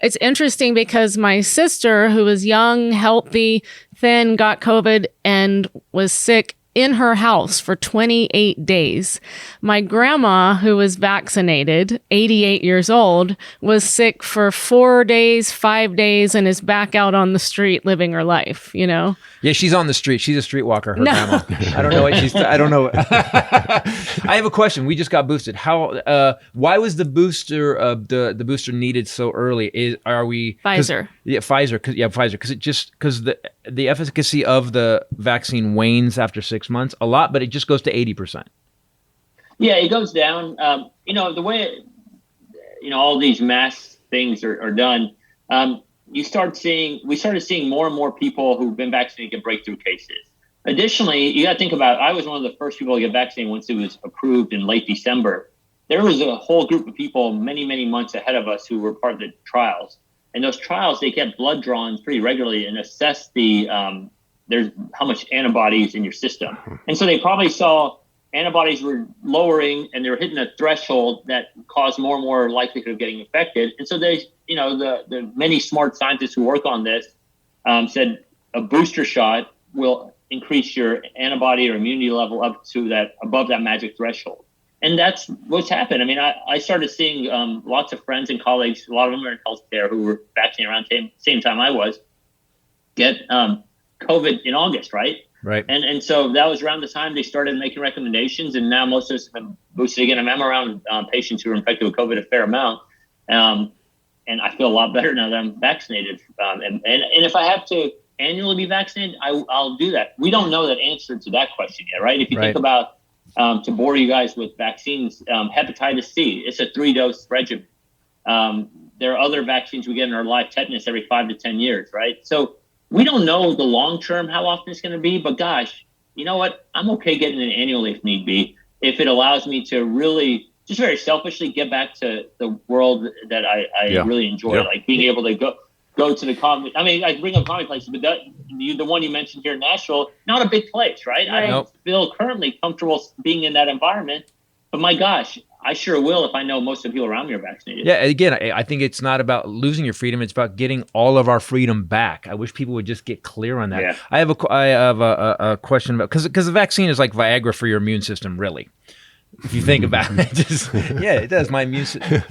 B: It's interesting because my sister, who was young, healthy, thin, got COVID and was sick in her house for 28 days. My grandma, who was vaccinated, 88 years old, was sick for 4 days, 5 days, and is back out on the street living her life, you know?
A: Yeah, she's on the street. She's a streetwalker, her grandma. I don't know what I don't know. I have a question. We just got boosted. Why was the booster the booster needed so early? Are we
B: Pfizer?
A: Yeah, Pfizer. Because the efficacy of the vaccine wanes after 6 months a lot, but it just goes to 80%.
D: Yeah, it goes down. The way all these mass things are done. We started seeing more and more people who've been vaccinated get breakthrough cases. Additionally, you got to think about, I was one of the first people to get vaccinated once it was approved in late December. There was a whole group of people many, many months ahead of us who were part of the trials. And those trials, they kept blood drawn pretty regularly and assessed there's how much antibodies in your system. And so they probably saw antibodies were lowering and they were hitting a threshold that caused more and more likelihood of getting infected. And so they, the many smart scientists who work on this said a booster shot will increase your antibody or immunity level up to above that magic threshold. And that's what's happened. I mean, I started seeing lots of friends and colleagues, a lot of them are in healthcare who were vaccinated around the same time I was, get COVID in August, right?
A: Right.
D: And so that was around the time they started making recommendations, and now most of us have been boosted again. I'm around patients who are infected with COVID a fair amount, and I feel a lot better now that I'm vaccinated. And if I have to annually be vaccinated, I'll do that. We don't know that answer to that question yet, right? If you think about, to bore you guys with vaccines, hepatitis C, it's a 3-dose regimen. There are other vaccines we get in our life, tetanus every 5 to 10 years, right? So we don't know the long term how often it's going to be, but gosh, you know what? I'm okay getting it annually if need be, if it allows me to really just very selfishly get back to the world that I really enjoy, like being able to go to the comic. I mean, I bring up comic places, but the one you mentioned here in Nashville, not a big place, right? I don't feel currently comfortable being in that environment, but my gosh, I sure will if I know most of the people around me are vaccinated.
A: Yeah, again, I think it's not about losing your freedom. It's about getting all of our freedom back. I wish people would just get clear on that. Yeah. I have a question about, because the vaccine is like Viagra for your immune system, really. If you think about it, it does. My immune system.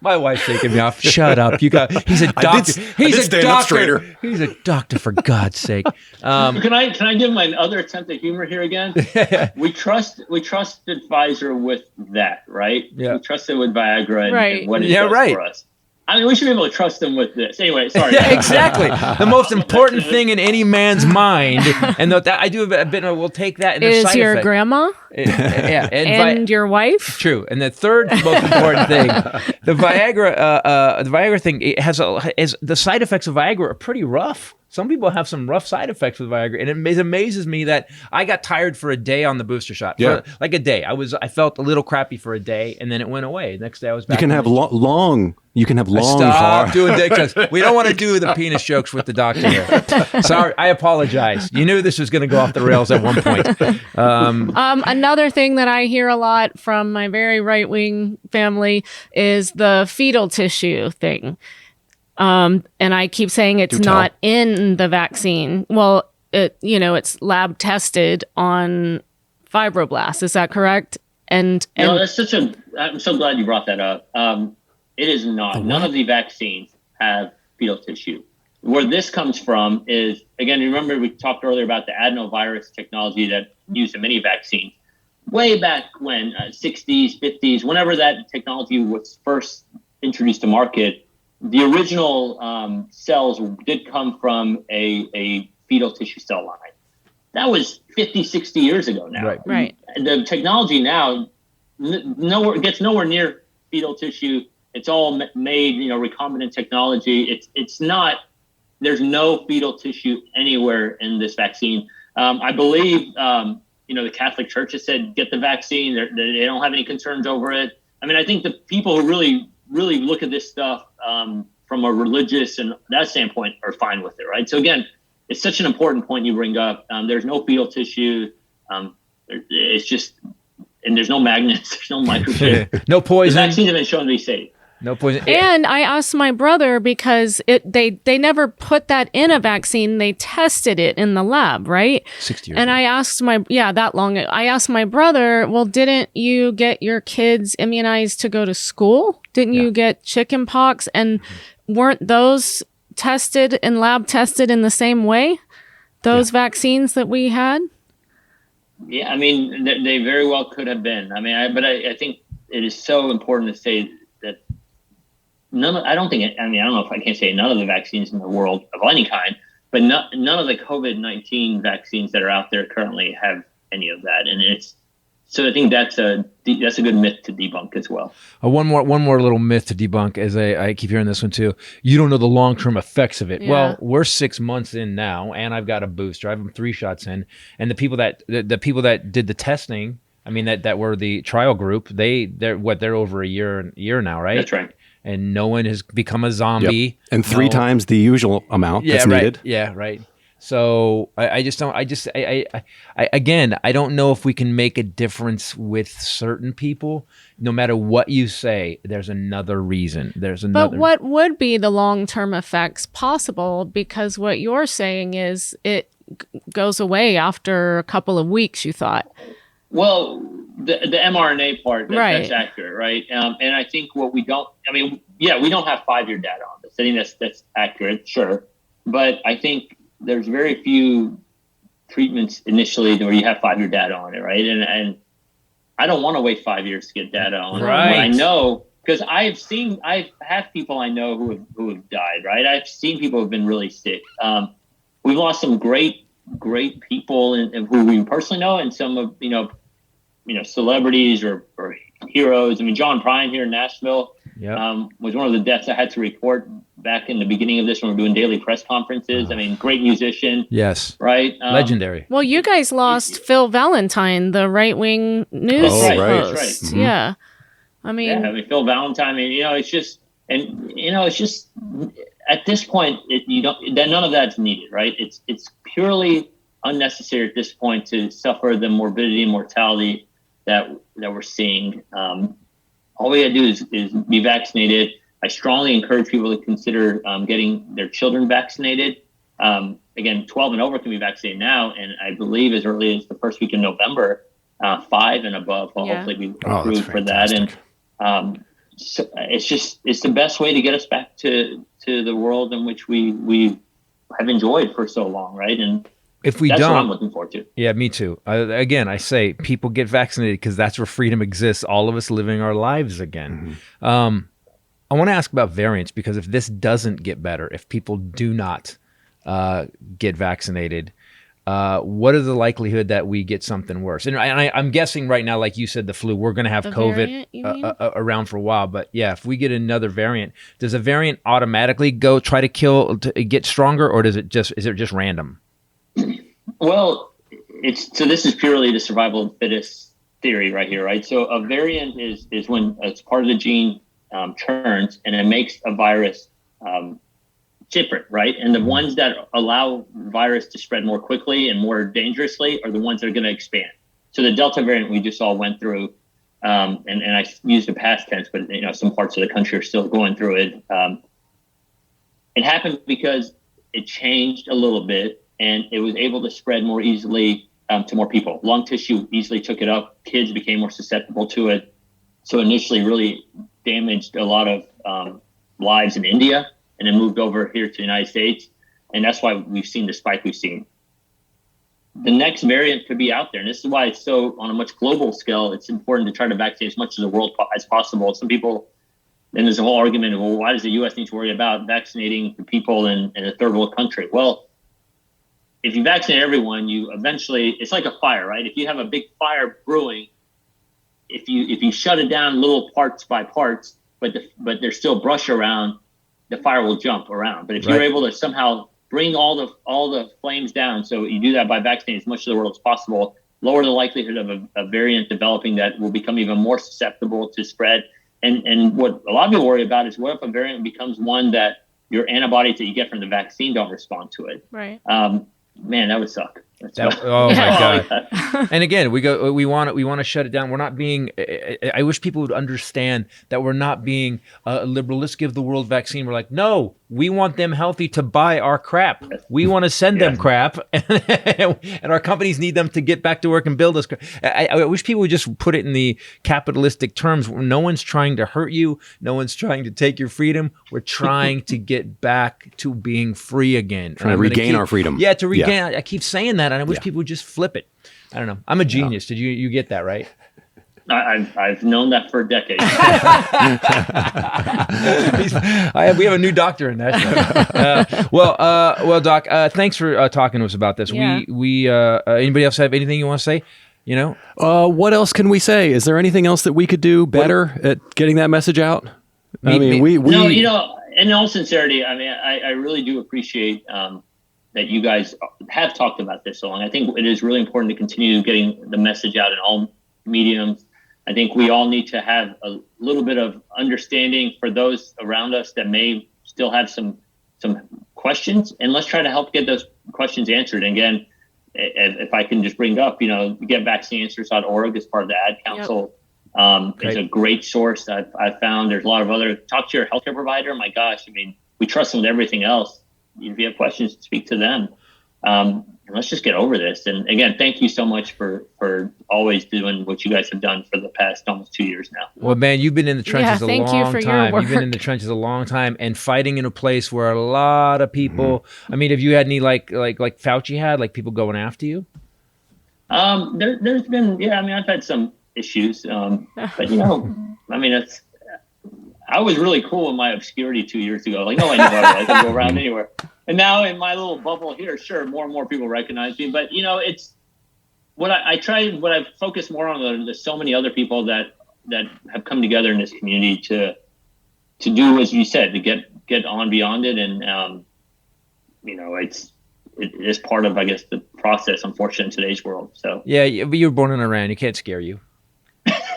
A: My wife's taking me off. Shut up. He's a doctor. He's a doctor. He's a doctor, for God's sake.
D: Can I give my other attempt at humor here again? We trusted Pfizer with that, right?
A: Yeah.
D: We trusted with Viagra and what it does for us. I mean, we should be able to trust them with this. Anyway, sorry.
A: Yeah, exactly. The most important thing in any man's mind, and I do a bit. We'll take that. And
B: is your grandma?
A: Yeah,
B: and your wife.
A: True. And the third most important thing, the Viagra thing, it has the side effects of Viagra are pretty rough. Some people have some rough side effects with Viagra, and it amazes me that I got tired for a day on the booster shot.
C: Yeah.
A: Like a day. I felt a little crappy for a day, and then it went away. Next day I was back.
C: You can have long. You can have long.
A: Stop doing dick jokes. We don't want to do the penis jokes with the doctor here. Sorry, I apologize. You knew this was going to go off the rails at one point.
B: Another thing that I hear a lot from my very right-wing family is the fetal tissue thing. And I keep saying it's not in the vaccine. Well, it's lab tested on fibroblasts. Is that correct? And
D: that's I'm so glad you brought that up. It is not. None of the vaccines have fetal tissue. Where this comes from is, again, remember we talked earlier about the adenovirus technology that used in many vaccines. Way back when, 60s, 50s, whenever that technology was first introduced to market, the original cells did come from a fetal tissue cell line. That was 50, 60 years ago now.
B: Right.
D: And the technology now gets nowhere near fetal tissue. It's all made, recombinant technology. It's not, there's no fetal tissue anywhere in this vaccine. I believe, the Catholic Church has said, get the vaccine. They don't have any concerns over it. I mean, I think the people who really look at this stuff from a religious and that standpoint are fine with it, right? So again, it's such an important point you bring up. There's no fetal tissue. It's just, and there's no magnets, there's no microchip.
A: No poison.
D: The vaccines have been shown to be safe.
A: No poison.
B: And I asked my brother because they never put that in a vaccine. They tested it in the lab, right?
A: 60 years
B: And
A: ago.
B: I asked that long. I asked my brother, well, didn't you get your kids immunized to go to school? Didn't you get chicken pox? And weren't those tested and lab tested in the same way? Those vaccines that we had?
D: Yeah, I mean, they very well could have been. I mean, I think it is so important to say that I don't know if I can't say none of the vaccines in the world of any kind, but none of the COVID-19 vaccines that are out there currently have any of that. And so I think that's a good myth to debunk as well.
A: One more little myth to debunk, as I keep hearing this one too. You don't know the long-term effects of it.
B: Yeah.
A: Well, we're 6 months in now, and I've got a booster. I have 3 shots in, and the people that did the testing, I mean that were the trial group. They're over a year now, right?
D: That's right.
A: And no one has become a zombie.
C: Yep. And 3 times the usual amount that's
A: right.
C: needed.
A: Yeah, right. So I don't know if we can make a difference with certain people. No matter what you say, there's another reason.
B: But what would be the long-term effects possible? Because what you're saying is it goes away after a couple of weeks, you thought.
D: Well, the mRNA part, that's
B: Right.
D: accurate, right? And I think we don't have 5-year data on this. I think that's accurate, sure. But I think there's very few treatments initially where you have 5-year data on it, right? And I don't want to wait 5 years to get data on it.
A: Right.
D: But I know, because I've had people I know who have died, right? I've seen people who've been really sick. We've lost some great people who we personally know, and some of celebrities or heroes. I mean, John Prine here in Nashville was one of the deaths I had to report back in the beginning of this when we were doing daily press conferences. I mean, great musician.
A: Yes.
D: Right.
A: Legendary.
B: Well, you guys lost Phil Valentine, the right-wing news
C: right.
B: host.
D: Right.
C: Mm-hmm.
B: Yeah. I mean,
D: Phil Valentine. I mean, it's just at this point, none of that's needed, right? It's purely unnecessary at this point to suffer the morbidity and mortality that we're seeing. All we gotta do is be vaccinated. I strongly encourage people to consider getting their children vaccinated. Again, 12 and over can be vaccinated now, and I believe as early as the first week in November, 5 and above will hopefully be approved for that. And so it's the best way to get us back to the world in which we have enjoyed for so long, right? And
A: if we
D: that's
A: don't,
D: what I'm looking forward to.
A: Yeah, me too. Again, I say people get vaccinated because that's where freedom exists. All of us living our lives again. Mm-hmm. I want to ask about variants, because if this doesn't get better, if people do not get vaccinated, what is the likelihood that we get something worse? And I'm guessing right now, like you said, the flu, we're going to have
B: The
A: COVID
B: variant, you mean?
A: around for a while. But yeah, if we get another variant, does a variant automatically go try to get stronger, or is it just random?
D: Well, this is purely the survival of the fittest theory right here, right? So a variant is when it's part of the gene turns and it makes a virus different, right? And the ones that allow virus to spread more quickly and more dangerously are the ones that are going to expand. So the Delta variant we just all went through, and I used the past tense, but some parts of the country are still going through it. It happened because it changed a little bit, and it was able to spread more easily to more people. Lung tissue easily took it up. Kids became more susceptible to it. So initially really damaged a lot of lives in India, and then moved over here to the United States. And that's why we've seen the spike we've seen. The next variant could be out there. And this is why it's so, on a much global scale, it's important to try to vaccinate as much of the world as possible. Some people, then there's a whole argument of, well, why does the U.S. need to worry about vaccinating the people in a third world country? Well, if you vaccinate everyone, you eventually, it's like a fire, right? If you have a big fire brewing, if you shut it down little parts by parts, but there's still brush around, the fire will jump around. But if you're able to somehow bring all the flames down, so you do that by vaccinating as much of the world as possible, lower the likelihood of a variant developing that will become even more susceptible to spread. And what a lot of people worry about is, what if a variant becomes one that your antibodies that you get from the vaccine don't respond to it?
B: Right.
D: Man, that would suck.
A: Oh my God! And again, we want to shut it down. We're not being. I wish people would understand that we're not being liberal. Let's give the world vaccine. We're like, no, we want them healthy to buy our crap. We want to send them crap, and our companies need them to get back to work and build us. I wish people would just put it in the capitalistic terms. No one's trying to hurt you. No one's trying to take your freedom. We're trying to get back to being free again.
C: Trying to regain our freedom.
A: Yeah, to regain. I keep saying that, and I wish people would just flip it. I don't know. I'm a genius. Did you get that right?
D: I've known that for decades.
A: We have a new doctor in that. Well, Doc. Thanks for talking to us about this.
B: Yeah.
A: We anybody else have anything you want to say? You know,
C: what else can we say? Is there anything else that we could do better at getting that message out? I mean, we
D: no, in all sincerity, I mean, I really do appreciate that you guys have talked about this so long. I think it is really important to continue getting the message out in all mediums. I think we all need to have a little bit of understanding for those around us that may still have some questions, and let's try to help get those questions answered. And again, if I can just bring up, getvaccineanswers.org as part of the Ad Council. It's a great source. I've found there's a lot of other, talk to your healthcare provider. My gosh, I mean, we trust them with everything else. If you have questions, speak to them. And let's just get over this. And again, thank you so much for always doing what you guys have done for the past almost 2 years now.
A: Well, man, you've been in the trenches a long
B: thank you for your
A: time.
B: work.
A: You've been in the trenches a long time and fighting in a place where a lot of people, I mean, have you had any like Fauci had, like people going after you?
D: There's been, I've had some issues. But I mean, I was really cool in my obscurity 2 years ago. Like, no one knew who I was. I could go around anywhere. And now in my little bubble here, sure, more and more people recognize me. But, it's what I focus more on. There's so many other people that have come together in this community to do, as you said, to get on beyond it. And, it is part of, I guess, the process, unfortunately, in today's world. So
A: yeah, but you were born in Iran. You can't scare you.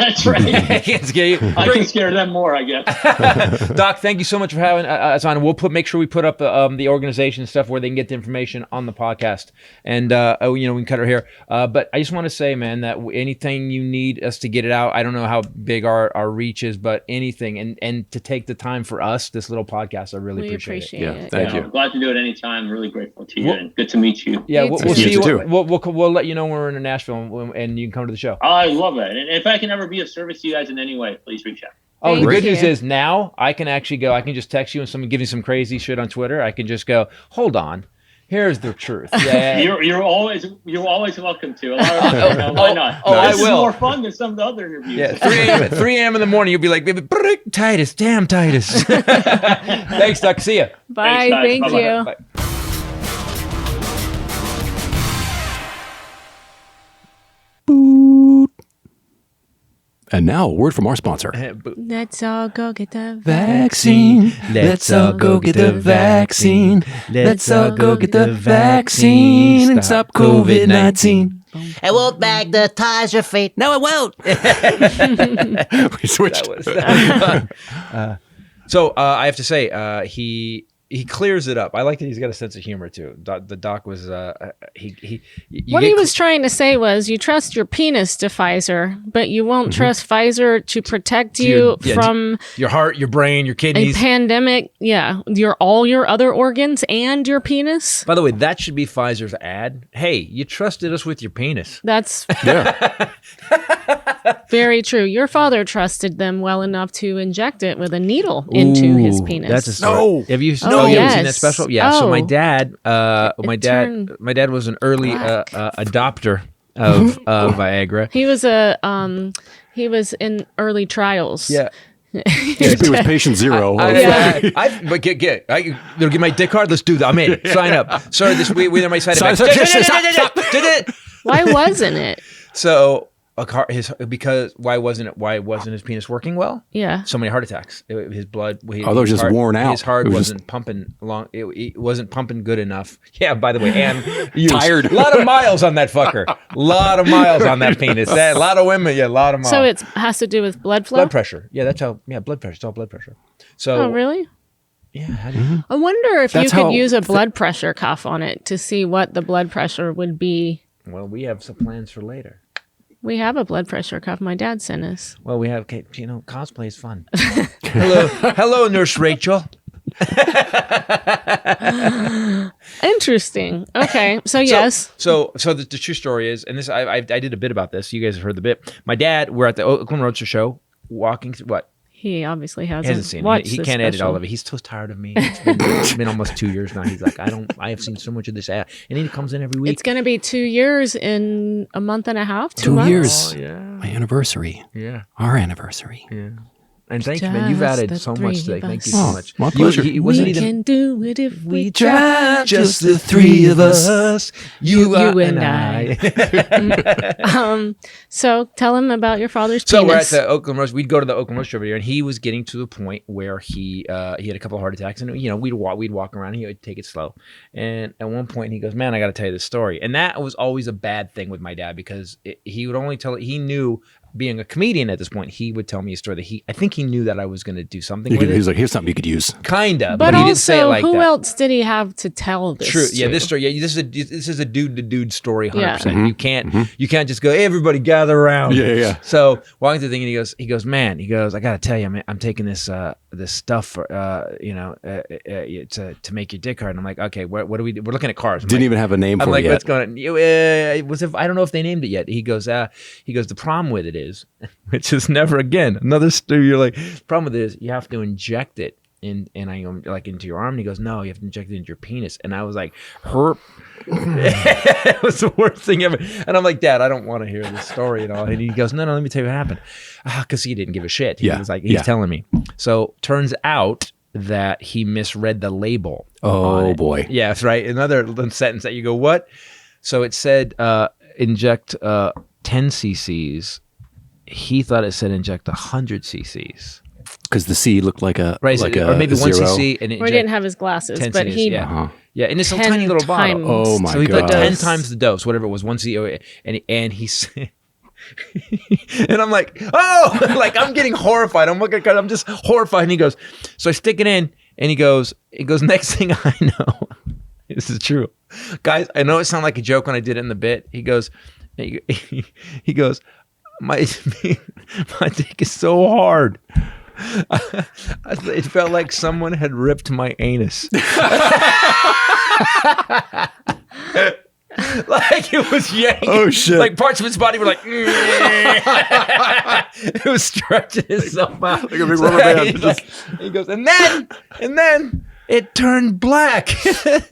D: That's right.
A: I can't scare you.
D: I can scare them more, I guess.
A: Doc, thank you so much for having us on. We'll make sure we put up the organization stuff where they can get the information on the podcast, and we can cut our hair. But I just want to say, man, that anything you need us to get it out. I don't know how big our reach is, but anything, and to take the time for us, this little podcast, I really appreciate it.
C: Yeah, thank you.
D: I'm glad to do it anytime. I'm really grateful to you, and good to meet you.
A: Yeah,
B: You
A: we'll
B: too.
A: see you.
C: too.
A: We'll let you know when we're in Nashville, and you can come to the show.
D: I love that. And if I can ever be of service to you guys in any way, please reach out.
A: Oh, the
B: Thank
A: good
B: you.
A: news is now I can actually go. I can just text you and someone give you some crazy shit on Twitter. I can just go, hold on, here's the truth. Yeah,
D: You're always welcome to. A lot of, why not?
A: I
D: This
A: will.
D: is more fun than some of the other interviews.
A: Yeah, 3 a.m. in the morning, you'll be like, Titus, damn Titus. Thanks, Doc. See ya.
B: Bye.
D: Thanks, guys.
B: Thank
D: Bye-bye.
B: you.
A: Bye.
C: And now, a word from our sponsor.
B: Let's all go get the
C: Vaccine. Let's all go get the vaccine. Let's all go get the vaccine and stop COVID-19.
E: It won't magnetize your fate. No, it won't.
C: We switched.
A: So I have to say, he clears it up. I like that he's got a sense of humor too. The doc was
B: What he was trying to say was, you trust your penis to Pfizer, but you won't trust Pfizer to protect you from
A: your heart, your brain, your
B: a
A: kidneys.
B: pandemic. Yeah, all your other organs and your penis.
A: By the way, that should be Pfizer's ad. Hey, you trusted us with your penis.
B: That's
C: Yeah.
B: very true. Your father trusted them well enough to inject it with a needle into his
A: Ooh,
B: penis.
A: That's a story.
C: No.
A: Have you?
B: Oh,
A: you ever seen that
B: yes.
A: special? Yeah. So my
B: Oh.
A: dad, my dad was an early adopter of Viagra.
B: He was in early trials.
A: Yeah.
C: It was patient zero.
A: But they'll give my dick card. Let's do that. I'm in. Sign up. Sorry, we might sign
C: Stop,
A: it.
C: stop.
B: Why wasn't it?
A: So why wasn't his penis working well?
B: Yeah.
A: So many heart attacks. His blood.
C: They were just worn out.
A: His heart
C: It was
A: wasn't pumping along. It wasn't pumping good enough. Yeah. By the way, and
C: Tired.
A: A lot of miles on that fucker. A lot of miles on that penis. A lot of women. Yeah. A lot of miles.
B: So it has to do with blood flow.
A: blood pressure. Yeah. That's how. Yeah. Blood pressure. It's all blood pressure. So.
B: Oh, really?
A: Yeah. How do you?
B: I wonder if
C: That's
B: you could
C: how-
B: use a blood pressure cuff on it to see what the blood pressure would be.
A: Well, we have some plans for later.
B: We have a blood pressure cuff my dad sent us.
A: Well, we have, cosplay is fun. Hello, Nurse Rachel.
B: Interesting. Okay, so yes.
A: So the true story is, and this I did a bit about this. You guys have heard the bit. My dad, we're at the Oakland Roadster show, walking through what?
B: He obviously
A: He hasn't
B: hasn't
A: seen
B: watched
A: it. He
B: this
A: can't edit all
B: special.
A: of it. He's so tired of me. It's been almost 2 years now. He's like, I have seen so much of this ad, and he comes in every week.
B: It's going to be 2 years in a month and a half. 2
C: 2
B: months?
C: years.
A: Oh, yeah,
C: My anniversary.
A: yeah,
C: Our anniversary.
A: yeah. And thank you, man. You've
B: Just
A: added
B: the
A: so much
B: three
A: today.
B: of
A: Thank you
B: us.
A: so
C: Oh,
A: much.
C: my pleasure.
A: Wasn't
B: We
A: he the
B: can do it if we
A: try,
B: try.
A: just the three of us, you and I.
B: So tell him about your father's
A: So we're at
B: penis.
A: the Oakland Roast. We'd go to the Oakland Roast every year, and he was getting to the point where he had a couple of heart attacks, and we'd walk around. And he would take it slow, and at one point he goes, "Man, I got to tell you this story." And that was always a bad thing with my dad because he would only tell. He knew. Being a comedian at this point, he would tell me a story that I think he knew that I was going to do something with
C: He's
A: it.
C: like, here's something you could use.
A: Kinda,
B: but
A: he didn't say it
B: also,
A: like
B: who
A: that.
B: else did he have to tell this
A: True. Yeah,
B: to?
A: this story. Yeah, this is a dude to dude story. 100%.
B: Yeah.
A: You can't just go, hey, everybody gather around.
C: Yeah.
A: So walking through the thing, and he goes, man, I got to tell you, man, I'm taking this stuff for to make your dick hard. And I'm like, okay, what do we do? We're looking at cars.
C: Didn't even have a name
A: I'm
C: for
A: like,
C: it yet.
A: what's going on? I don't know if they named it yet. He goes, the problem with it is, which is never again another story. You're like, the problem with it is you have to inject it in, and I go like into your arm. And he goes, no, you have to inject it into your penis. And I was like, herp. It was the worst thing ever. And I'm like, Dad, I don't want to hear this story and all. And he goes, no, let me tell you what happened. Because he didn't give a shit. He was like, he's telling me. So turns out that he misread the label.
C: Oh boy.
A: Yeah, that's right. Another sentence that you go, what? So it said inject 10 cc's. He thought it said inject 100 cc's.
C: Because the C looked like a
A: Right,
C: like
A: or maybe
C: a
A: 1
C: zero.
A: cc. And
B: Or he didn't have his glasses,
A: 10
B: but
A: cc's,
B: he
A: yeah. Yeah, and it's a
B: 10
A: tiny little bottle.
B: times
C: Oh my
A: So he put
C: God.
A: 10 times the dose, whatever it was, 1 cc. And he said, and I'm like, oh, like I'm getting horrified. I'm just horrified. And he goes, so I stick it in, and he goes, next thing I know, this is true. Guys, I know it sounded like a joke when I did it in the bit. He goes, my dick is so hard. It felt like someone had ripped my anus. Like it was yanking.
C: Oh, shit.
A: Like parts of his body were like, it was stretching itself out.
C: Like a big rubber band.
A: He goes, and then it turned black.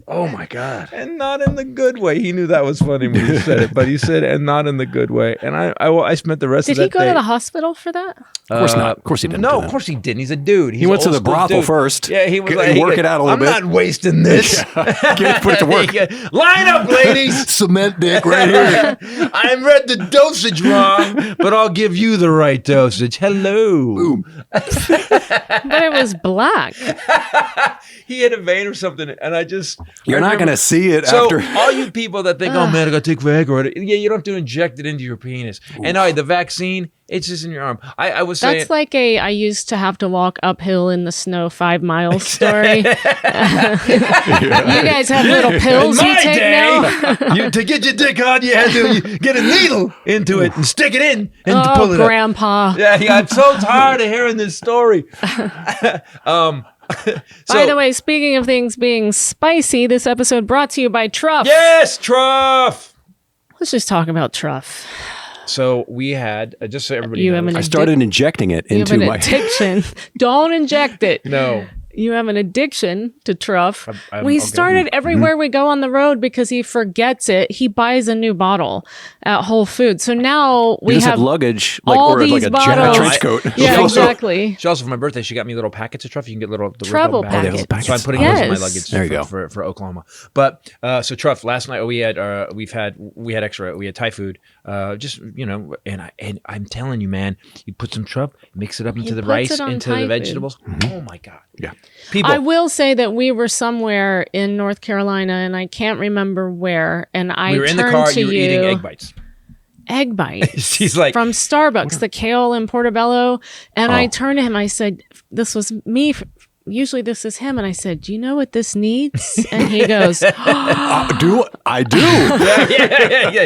C: Oh my God.
A: And not in the good way. He knew that was funny when he said it, but he said, and not in the good way. And I spent the rest
B: Did
A: of that
B: he go
A: day.
B: to the hospital for that?
C: Of course not. Of course he didn't.
A: No,
C: do
A: of
C: that.
A: course he didn't. He's a dude. He's
C: He went to
A: an
C: the
A: old school
C: brothel
A: dude.
C: first.
A: Yeah, he was
C: Get-
A: like,
C: work it out a little bit.
A: I'm not wasting this.
C: Put it to work.
A: Line up, ladies.
C: Cement dick right here.
A: I read the dosage wrong, but I'll give you the right dosage. Hello.
C: Boom.
B: But it was black.
A: He had a vein or something, and I just...
C: You're not going to see it
A: So
C: after.
A: all you people that think, oh man, I got to take Viagra. Yeah, you don't have to inject it into your penis. And the vaccine, it's just in your arm. I was saying...
B: That's like I used to have to walk uphill in the snow 5 miles story. You guys have little pills
A: In
B: you
A: my
B: take now?
A: to get your dick hard, you had to get a needle into it and stick it in and to pull
B: Oh,
A: it up.
B: Grandpa.
A: Yeah, I'm so tired of hearing this story.
B: By the way, speaking of things being spicy, this episode brought to you by Truff.
A: Yes, Truff.
B: Let's just talk about Truff.
A: So we had, just so everybody
B: You
A: knows.
B: have an
C: I started injecting it
B: You have
C: into
B: an
C: my.
B: addiction. Don't inject it.
A: No.
B: You have an addiction to Truff.
A: I'm
B: We
A: okay.
B: started everywhere we go on the road because he forgets it. He buys a new bottle at Whole Foods. So now we
C: You just
B: have
C: have luggage,
B: all
C: or like
B: these
C: a
B: bottles.
C: trench coat.
B: Yeah,
A: She also-
B: exactly.
A: She also, for my birthday, she got me little packets of Truff. You can get little
B: Travel
A: bags.
B: packets.
C: packets.
A: So I'm putting those in my
B: Yes.
A: luggage.
C: There you go.
A: for Oklahoma. But so Truff. Last night we had extra. We had Thai food. And I'm telling you, man, you put some Truff, mix it up into the
B: puts
A: rice,
B: it on
A: into
B: Thai
A: the
B: food.
A: vegetables. Oh my God.
C: Yeah.
A: People.
B: I will say that we were somewhere in North Carolina, and I can't remember where. And I
A: we were in the
B: turned
A: car.
B: to
A: You were eating egg bites.
B: Egg bites.
A: She's like,
B: from Starbucks, the kale in Portobello. And I
C: Oh.
B: turned to him. I said, "This was me usually this is him. And I said, do you know what this needs? And he goes,
C: I do.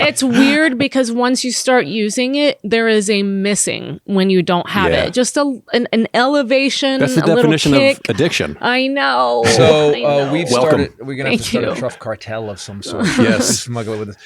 B: It's weird because once you start using it, there is a missing when you don't have
C: Yeah.
B: it. Just an elevation.
C: That's the
B: a little
C: definition of
B: kick.
C: addiction.
B: I know.
A: So
B: I know.
A: we've
C: Welcome.
A: started. We're gonna have to
B: Thank
A: start a
B: you.
A: truff cartel of some sort.
C: Yes.
A: Smuggle it with us.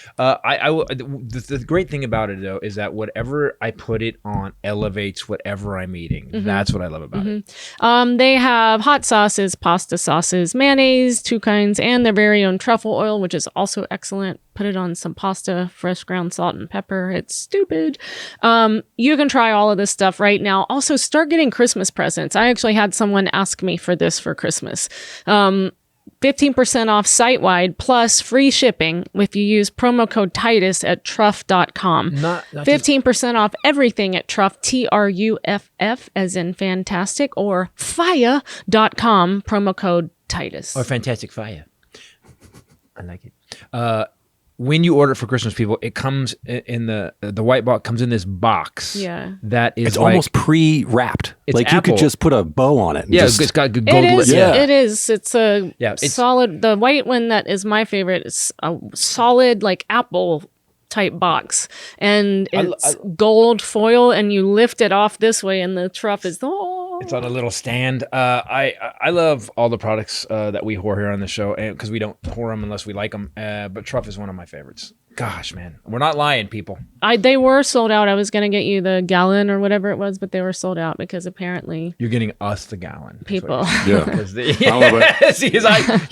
A: The great thing about it though is that whatever I put it on elevates whatever I'm eating. That's what I love about it.
B: They have hot sauces, pasta sauces, mayonnaise, 2 kinds, and their very own truffle oil, which is also excellent. Put it on some pasta, fresh ground salt and pepper. It's stupid. You can try all of this stuff right now. Also, start getting Christmas presents. I actually had someone ask me for this for Christmas. 15% off site-wide plus free shipping if you use promo code Titus at truff.com.
A: Not
B: 15% off everything at Truff, TRUFF, as in fantastic, or fire.com, promo code Titus.
A: Or Fantastic Fire. I like it. When you order it for Christmas, people, it comes in the white box comes in this box.
B: Yeah.
A: That is
C: It's
A: like,
C: almost pre-wrapped.
A: It's
C: Like you
A: Apple.
C: could just put a bow on it. And
A: yeah,
C: just,
A: it's got good
B: It
A: gold.
B: is.
C: Yeah.
B: It is. It's a
A: it's-
B: solid. The white one that is my favorite is a solid, like Apple type box, and it's gold foil, and you lift it off this way, and the truff is
A: It's on a little stand. I love all the products that we whore here on the show, because we don't whore them unless we like them. But truff is one of my favorites. Gosh, man, we're not lying, people.
B: They were sold out. I was gonna get you the gallon or whatever it was, but they were sold out because apparently
A: You're getting us the gallon.
B: people.
C: yeah.
A: I love it. See,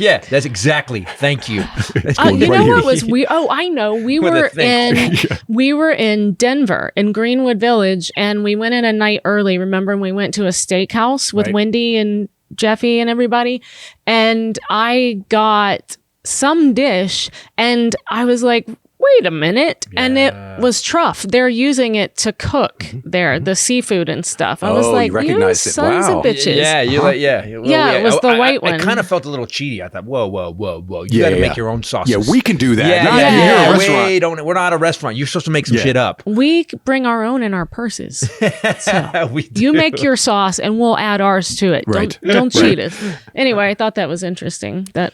A: yeah, that's exactly. Thank you. That's
B: You know
C: right here.
B: what was we? Oh, I know. We
A: With a
B: were
A: thing.
B: we were in Denver in Greenwood Village, and we went in a night early. Remember, we went to a steakhouse with
A: Right.
B: Wendy and Jeffy and everybody, and I got some dish, and I was like, wait a minute. And it was truff. They're using it to cook there, the seafood and stuff. I was
C: Oh,
B: like,
C: you recognized it.
B: sons
C: Wow.
B: of bitches.
A: Yeah, you're like, yeah.
B: Yeah, it was the white
A: I
B: one.
A: kind of felt a little cheaty. I thought, whoa. You
C: Yeah,
A: got to
C: yeah.
A: make your own sauces.
C: Yeah, we can do that.
A: Yeah,
C: Not
A: yeah,
C: you're
A: yeah.
C: a restaurant.
A: We're not a restaurant. You're supposed to make some
C: Yeah.
A: shit up.
B: We bring our own in our purses. So
A: We do.
B: you make your sauce and we'll add ours to it.
C: Right.
B: Don't cheat us. Anyway, I thought that was interesting that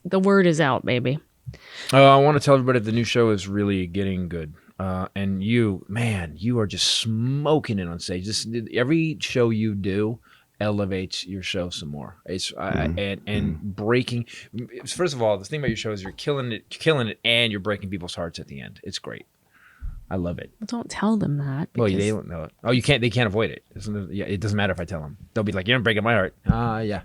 B: the word is out, baby.
A: I want to tell everybody the new show is really getting good. And you are just smoking it on stage. Every show you do elevates your show some more. It's and breaking. First of all, the thing about your show is you're killing it, and you're breaking people's hearts at the end. It's great. I love it.
B: Well, don't tell them that.
A: Well,
B: because-
A: they don't know it. Oh, you can't. They can't avoid it. It doesn't matter if I tell them. They'll be like, "You're breaking my heart." Yeah.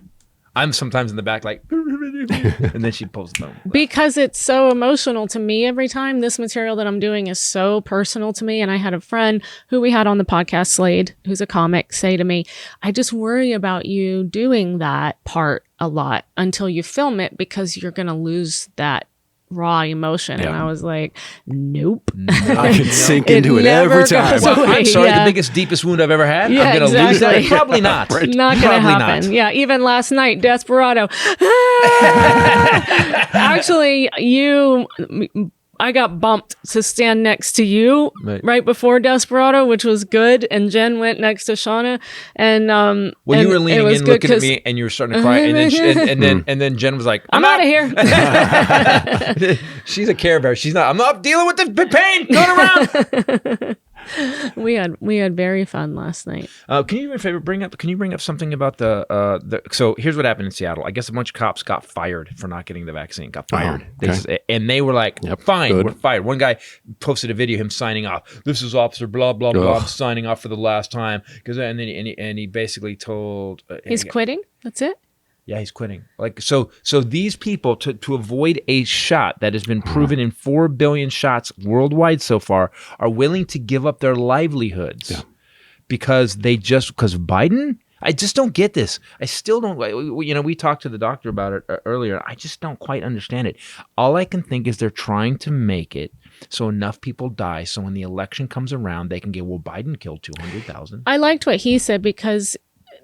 A: I'm sometimes in the back like, and then she pulls the phone.
B: Because it's so emotional to me every time. This material that I'm doing is so personal to me. And I had a friend who we had on the podcast, Slade, who's a comic, say to me, I just worry about you doing that part a lot until you film it because you're going to lose that raw emotion.
C: Yeah.
B: And I was like, nope.
C: I can sink
B: It
C: into it
B: never
C: every time.
B: goes
A: Well,
B: away.
A: I'm sorry,
B: Yeah.
A: the biggest, deepest wound I've ever had.
B: Yeah,
A: I'm going to lose that.
B: exactly.
A: Probably not.
C: Right.
B: Not gonna
A: Probably
B: happen.
A: not.
B: Yeah, even last night, Desperado. Actually, I got bumped to stand next to you right before Desperado, which was good. And Jen went next to Shauna, and
A: Well,
B: and
A: you were
B: it
A: leaning
B: was
A: in,
B: good
A: looking at
B: 'cause
A: me, and you were starting to cry, and then Jen was like,
B: I'm out of here.
A: She's a Care Bear. She's not. I'm not dealing with the pain going around.
B: We had very fun last night.
A: Can you do me a favor? Can you bring up something about the? So here's what happened in Seattle. I guess a bunch of cops got fired for not getting the vaccine. Got fired.
C: okay.
A: And they were like, "Fine,
C: good.
A: we're fired." One guy posted a video him signing off. This is Officer blah blah blah.
C: Ugh.
A: I'm signing off for the last time and he basically told
B: He's quitting. That's it.
A: Yeah, he's quitting. Like so these people to avoid a shot that has been proven in 4 billion shots worldwide so far are willing to give up their livelihoods because Biden. I just don't get this. I still don't. We talked to the doctor about it earlier. I just don't quite understand it. All I can think is they're trying to make it so enough people die, so when the election comes around, they can get, well, Biden killed 200,000.
B: I liked what he said because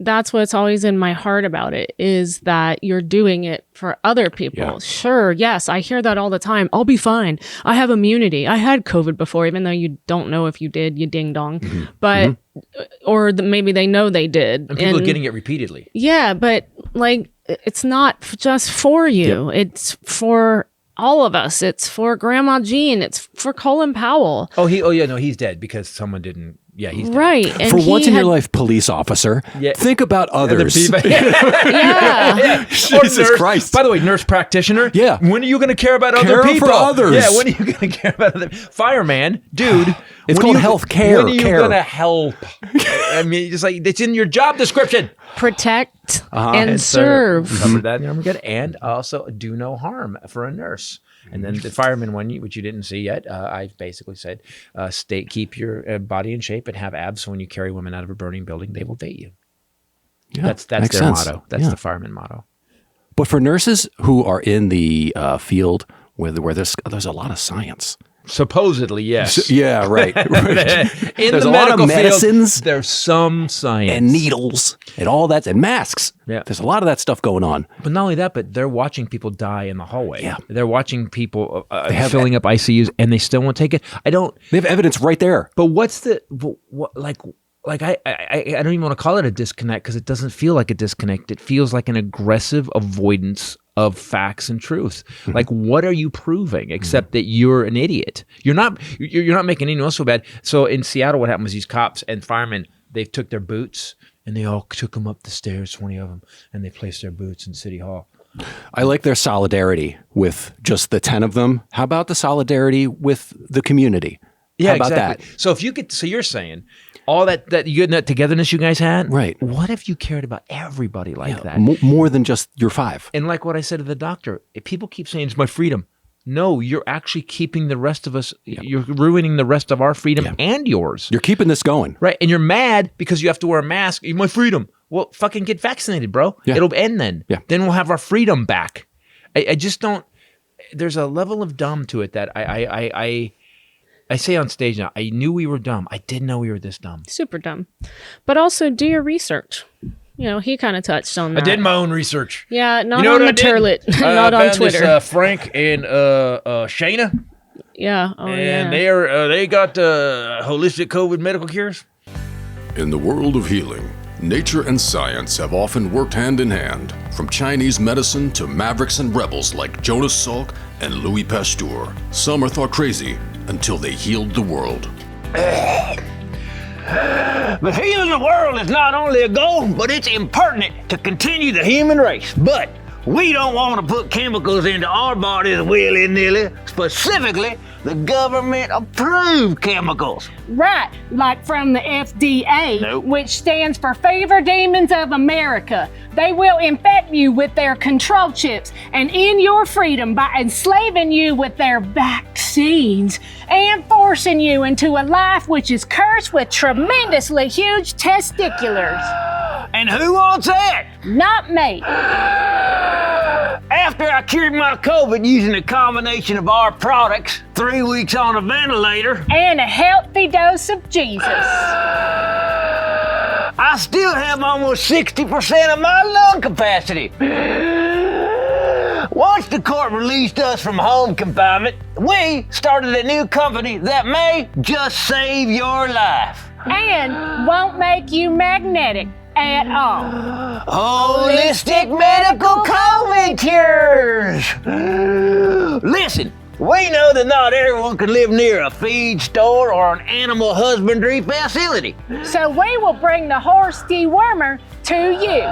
B: that's what's always in my heart about it is that you're doing it for other people.
C: Yeah.
B: Sure. Yes. I hear that all the time. I'll be fine. I have immunity. I had COVID before, even though you don't know if you did, you ding dong, but, or maybe they know they did.
A: And people are getting it repeatedly.
B: Yeah. But like, it's not just for you. It's for all of us. It's for Grandma Jean. It's for Colin Powell.
A: He's dead because someone didn't. Yeah, he's dead.
B: Right. And
C: For once in your life, police officer, think about others.
B: Yeah.
C: Jesus Christ.
A: By the way, nurse practitioner.
C: Yeah.
A: When are you going to care about
C: Care
A: other people?
C: for others.
A: Yeah. When are you going to care about other fireman, dude?
C: It's called health care.
A: When are you going to help? I mean, just like it's in your job description.
B: Protect and serve.
A: We covered that in Armageddon, and also do no harm for a nurse. And then the fireman one, which you didn't see yet, I basically said, keep your body in shape and have abs. So when you carry women out of a burning building, they will date you. Yeah, that's their
C: sense.
A: motto. That's the fireman motto.
C: But for nurses who are in the field where there's a lot of science.
A: Supposedly, yes.
C: Yeah, right.
A: In
C: there's
A: the
C: a lot of
A: medical
C: medicines,
A: field, there's some science
C: and needles and all that, and masks.
A: Yeah.
C: There's a lot of that stuff going on.
A: But not only that, but they're watching people die in the hallway.
C: Yeah.
A: They're watching people filling up ICUs, and they still won't take it.
C: They have evidence right there.
A: But what's the I don't even want to call it a disconnect because it doesn't feel like a disconnect. It feels like an aggressive avoidance of facts and truth.
C: Mm-hmm.
A: Like, what are you proving except that you're an idiot? You're not making anyone else feel bad. So in Seattle, what happened was these cops and firemen, they took their boots and they all took them up the stairs, 20 of them, and they placed their boots in City Hall.
C: I like their solidarity with just the 10 of them. How about the solidarity with the community?
A: Yeah,
C: How about
A: exactly.
C: that?
A: So if you so you're saying all that togetherness you guys had,
C: right?
A: What if you cared about everybody like that?
C: More than just your 5.
A: And like what I said to the doctor, if people keep saying it's my freedom, no, you're actually keeping the rest of us. Yeah. You're ruining the rest of our freedom and yours.
C: You're keeping this going,
A: right? And you're mad because you have to wear a mask. My freedom. Well, fucking get vaccinated, bro.
C: Yeah.
A: It'll end then.
C: Yeah.
A: Then we'll have our freedom back. I just don't. There's a level of dumb to it that I say on stage now, I knew we were dumb. I didn't know we were this dumb.
B: Super dumb. But also do your research. You know, he kind of touched on that.
A: I did my own research.
B: Yeah, not on the turlet, not on Twitter.
A: This, Frank and Shayna.
B: Yeah. Oh,
A: and they got holistic COVID medical cures.
F: In the world of healing, nature and science have often worked hand in hand, from Chinese medicine to mavericks and rebels like Jonas Salk and Louis Pasteur. Some are thought crazy until they healed the world.
G: But healing the world is not only a goal, but it's impertinent to continue the human race. But we don't want to put chemicals into our bodies willy-nilly, specifically the government-approved chemicals.
H: Right, like from the FDA,
G: Nope.
H: which stands for Fever Demons of America. They will infect you with their control chips and end your freedom by enslaving you with their vaccines and forcing you into a life which is cursed with tremendously huge testiculars.
G: And who wants that?
H: Not me.
G: After I cured my COVID using a combination of our products, 3 weeks on a ventilator,
H: And a healthy dose of Jesus.
G: I still have almost 60% of my lung capacity. Once the court released us from home confinement, we started a new company that may just save your life.
H: And won't make you magnetic at all.
G: Holistic Medical COVID Cures! Listen, we know that not everyone can live near a feed store or an animal husbandry facility.
H: So we will bring the horse dewormer to you.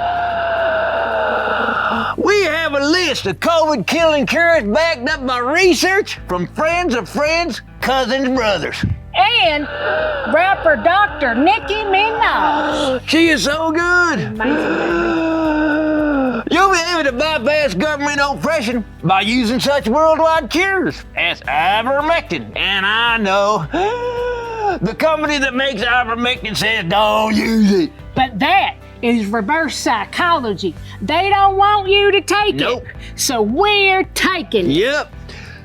G: We have a list of COVID killing cures backed up by research from friends of friends, cousins, brothers.
H: And rapper Dr. Nicki Minaj.
G: She is so good. You'll be able to bypass government oppression by using such worldwide cures as ivermectin. And I know the company that makes ivermectin says don't use it.
H: But that is reverse psychology. They don't want you to take
G: Nope.
H: it. So we're taking it.
G: Yep.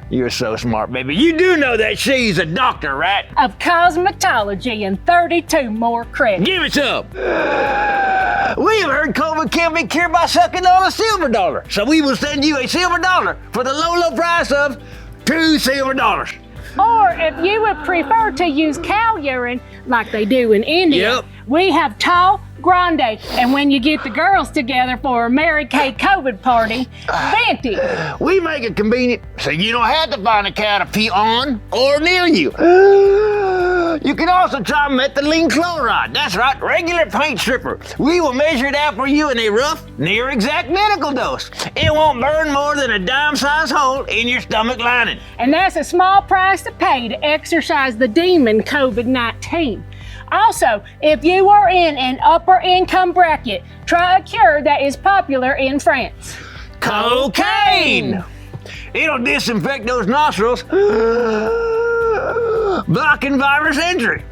G: You're so smart, baby. You do know that she's a doctor, right?
H: Of cosmetology and 32 more credits.
G: Give it some. We have heard COVID can be cured by sucking on a silver dollar. So we will send you a silver dollar for the low, low price of $2 silver.
H: Or if you would prefer to use cow urine like they do in India, we have tall grande. And when you get the girls together for a Mary Kay COVID party, venti.
G: We make it convenient so you don't have to find a cow to pee on or near you. You can also try methylene chloride. That's right, regular paint stripper. We will measure it out for you in a rough, near exact medical dose. It won't burn more than a dime-sized hole in your stomach lining.
H: And that's a small price to pay to exercise the demon COVID-19. Also, if you are in an upper income bracket, try a cure that is popular in France.
G: Cocaine! It'll disinfect those nostrils, blocking virus entry.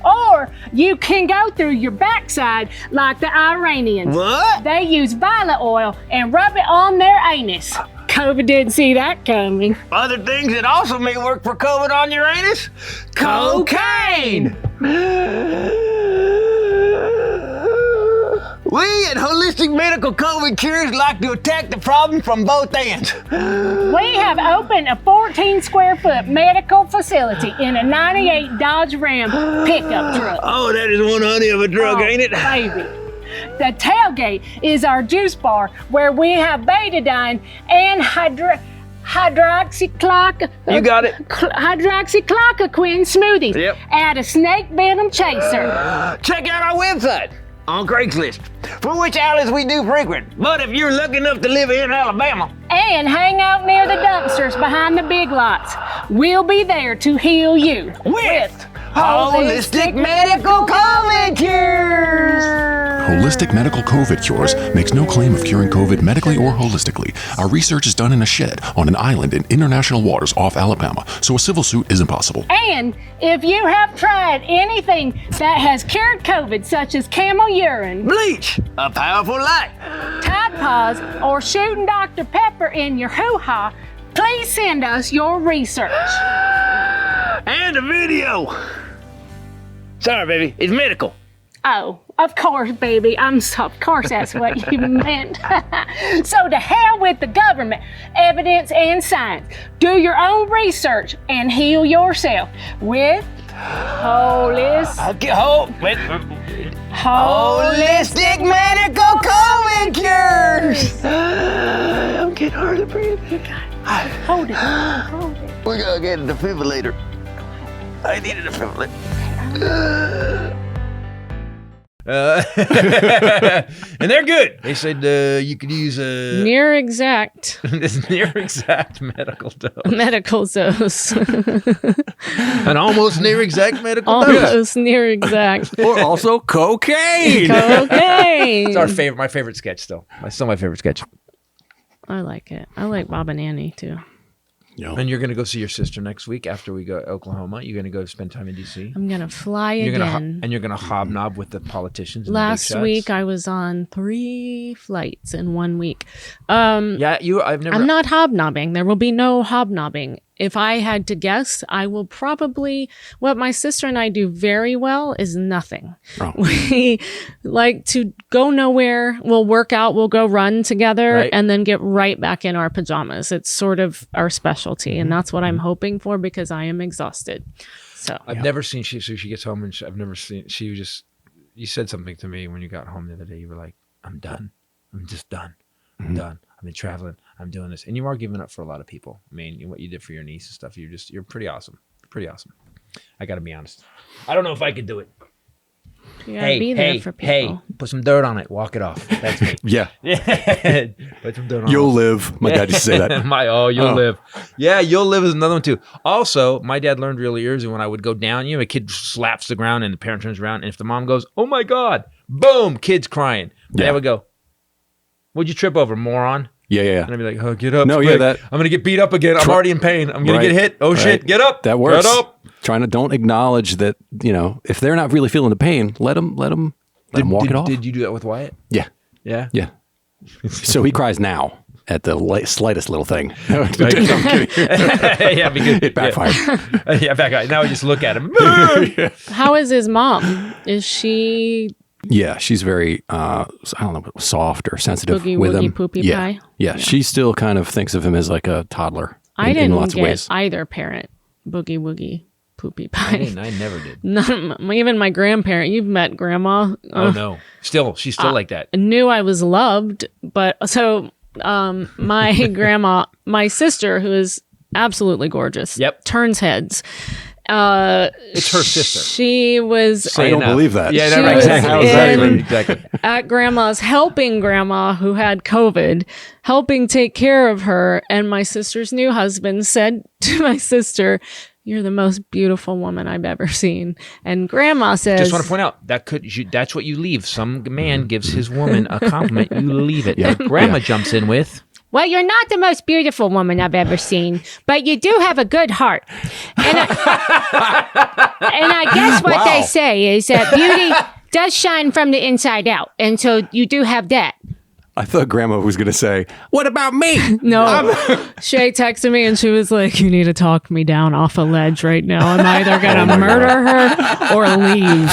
H: Or you can go through your backside like the Iranians.
G: What?
H: They use violet oil and rub it on their anus. COVID didn't see that coming.
G: Other things that also may work for COVID on your anus? Cocaine! We at Holistic Medical COVID Cures like to attack the problem from both ends.
H: We have opened a 14 square foot medical facility in a 98 Dodge Ram pickup truck.
G: Oh, that is one honey of a drug, ain't it?
H: Baby. The tailgate is our juice bar where we have betadine and hydroxychloroquine.
G: You got it.
H: Hydroxychloroquine smoothies.
G: Yep.
H: Add a snake venom chaser.
G: Check out our website on Craigslist, for which outlets we do frequent. But if you're lucky enough to live in Alabama,
H: And hang out near the dumpsters behind the big lots. We'll be there to heal you
G: with Holistic Medical COVID Cures.
F: Holistic Medical COVID Cures makes no claim of curing COVID medically or holistically. Our research is done in a shed on an island in international waters off Alabama, so a civil suit is impossible.
H: And if you have tried anything that has cured COVID, such as camel urine,
G: bleach, a powerful light,
H: Tide Pods, or shooting Dr. Pepper in your hoo-ha, please send us your research.
G: And a video. Sorry, baby, it's medical.
H: Oh, of course, baby. Of course that's what you meant. So to hell with the government, evidence, and science. Do your own research and heal yourself with Holistic
G: Medical COVID Cures. I'm getting hard to breathe.
H: You got it. Hold it. Hold it.
G: We're gonna get a defibrillator. I need a defibrillator.
A: And they're good. They said you could use a
B: Near exact
A: this near exact medical dose.
B: medical dose.
A: An almost near exact medical dose.
B: Almost near exact.
C: Or also cocaine.
B: Cocaine.
A: It's my favorite sketch still. It's still my favorite sketch.
B: I like it. I like Bob and Annie too.
A: And you're going to go see your sister next week after we go to Oklahoma. You're going to go spend time in D.C.
B: I'm going to fly
A: You're
B: again.
A: and you're going to hobnob with the politicians. And
B: Last
A: the big
B: week
A: shots.
B: I was on 3 flights in 1 week.
A: Yeah, I've never.
B: I'm not hobnobbing. There will be no hobnobbing. If I had to guess, I will probably, what my sister and I do very well is nothing.
C: Oh.
B: We like to go nowhere. We'll work out, we'll go run together,
A: Right.
B: and then get right back in our pajamas. It's sort of our specialty, and that's what I'm hoping for because I am exhausted. So
A: I've never seen she gets home and I've never seen, she was just, you said something to me when you got home the other day. You were like, I'm done. I'm just done. I'm done. I've been traveling. I'm doing this. And you are giving up for a lot of people. I mean, what you did for your niece and stuff, you're pretty awesome. Pretty awesome. I got to be honest. I don't know if I could do it.
B: you gotta be there for people.
A: Put some dirt on it. Walk it off. That's me.
C: Yeah.
A: Put some dirt on
C: You'll
A: it.
C: live. My dad used to say that.
A: You'll live. Yeah, you'll live is another one too. Also, my dad learned really early when I would go down, a kid slaps the ground and the parent turns around, and if the mom goes, "Oh my God," boom, kid's crying. My dad would go, "What'd you trip over, moron?"
C: Yeah.
A: And I'd be like, "Oh, get up.
C: No,
A: quick.
C: yeah, that-
A: I'm gonna get beat up again. I'm already in pain. I'm gonna
C: Right,
A: get hit. Oh shit,
C: right.
A: get up.
C: That works.
A: Get up."
C: Don't acknowledge that, if they're not really feeling the pain, let them walk it off.
A: Did you do that with Wyatt?
C: Yeah.
A: Yeah.
C: Yeah. So he cries now at the slightest little thing. I'm
A: kidding. Yeah, because
C: it backfired.
A: Yeah, backfired. Now I just look at him.
B: How is his mom? Is she
C: Yeah, she's very, I don't know, soft or sensitive
B: Boogie
C: with
B: woogie
C: him.
B: poopy
C: yeah.
B: pie?
C: Yeah, she still kind of thinks of him as like a toddler
B: I
C: in
B: didn't
C: lots of
B: get
C: ways.
B: either parent boogie woogie poopy pie.
A: I never did.
B: Even my grandparent, you've met grandma.
A: Oh no. She's still like that.
B: I knew I was loved, but so my grandma, my sister, who is absolutely gorgeous, turns heads.
A: It's her sister.
B: She was.
C: I don't believe that.
A: Yeah,
B: She
A: no,
B: was
A: exactly.
C: How is that even?
A: Exactly.
B: At grandma's, helping grandma who had COVID, helping take care of her. And my sister's new husband said to my sister, "You're the most beautiful woman I've ever seen." And grandma says,
A: Just want to point out that's what you leave. Some man gives his woman a compliment, you leave it. And grandma jumps in with,
H: Well, you're not the most beautiful woman I've ever seen, but you do have a good heart. And I guess what they say is that beauty does shine from the inside out. And so you do have that.
C: I thought Grandma was going to say, "What about me?"
B: no. Shay texted me and she was like, "You need to talk me down off a ledge right now. I'm either going to murder her or leave."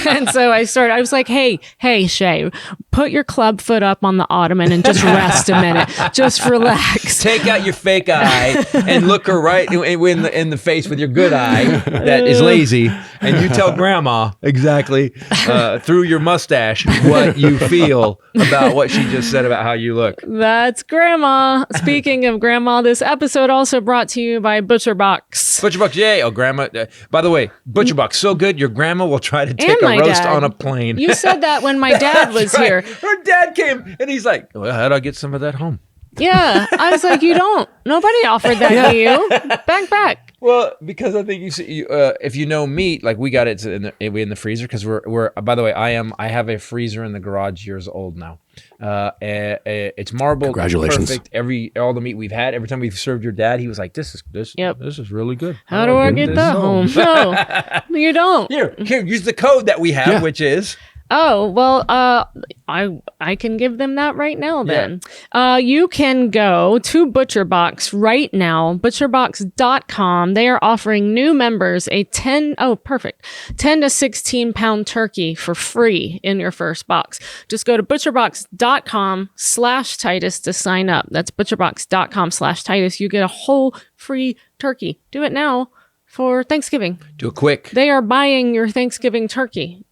B: And so I was like, hey, Shay, put your club foot up on the ottoman and just rest a minute. Just relax.
A: take out your fake eye and look her right in the face with your good eye that is lazy, and you tell grandma exactly through your mustache what you feel about what she just said about how you look.
B: That's grandma. Speaking of grandma, this episode also brought to you by ButcherBox.
A: ButcherBox, yay! Oh, grandma. By the way, ButcherBox, so good. Your grandma will try to take a
B: my
A: roast
B: dad.
A: on a plane.
B: You said that when my dad was here.
A: Her dad came and he's like, "Well, how do I get some of that home?"
B: Yeah. I was like, you don't. Nobody offered that to you. Back.
A: Well, because I think you see, if you know meat, like we got it in the freezer because we're. By the way, I have a freezer in the garage years old now. It's marbled.
C: Congratulations.
A: It's perfect. All the meat we've had, every time we've served your dad, he was like, "This is really good."
B: How do I get that home? No, you don't.
A: Here, use the code that we have, which is.
B: Oh, well, I can give them that right now then. You can go to ButcherBox right now, butcherbox.com. They are offering new members a 10 to 16 pound turkey for free in your first box. Just go to butcherbox.com/Titus to sign up. That's butcherbox.com/Titus. You get a whole free turkey. Do it now for Thanksgiving.
A: Do it quick.
B: They are buying your Thanksgiving turkey.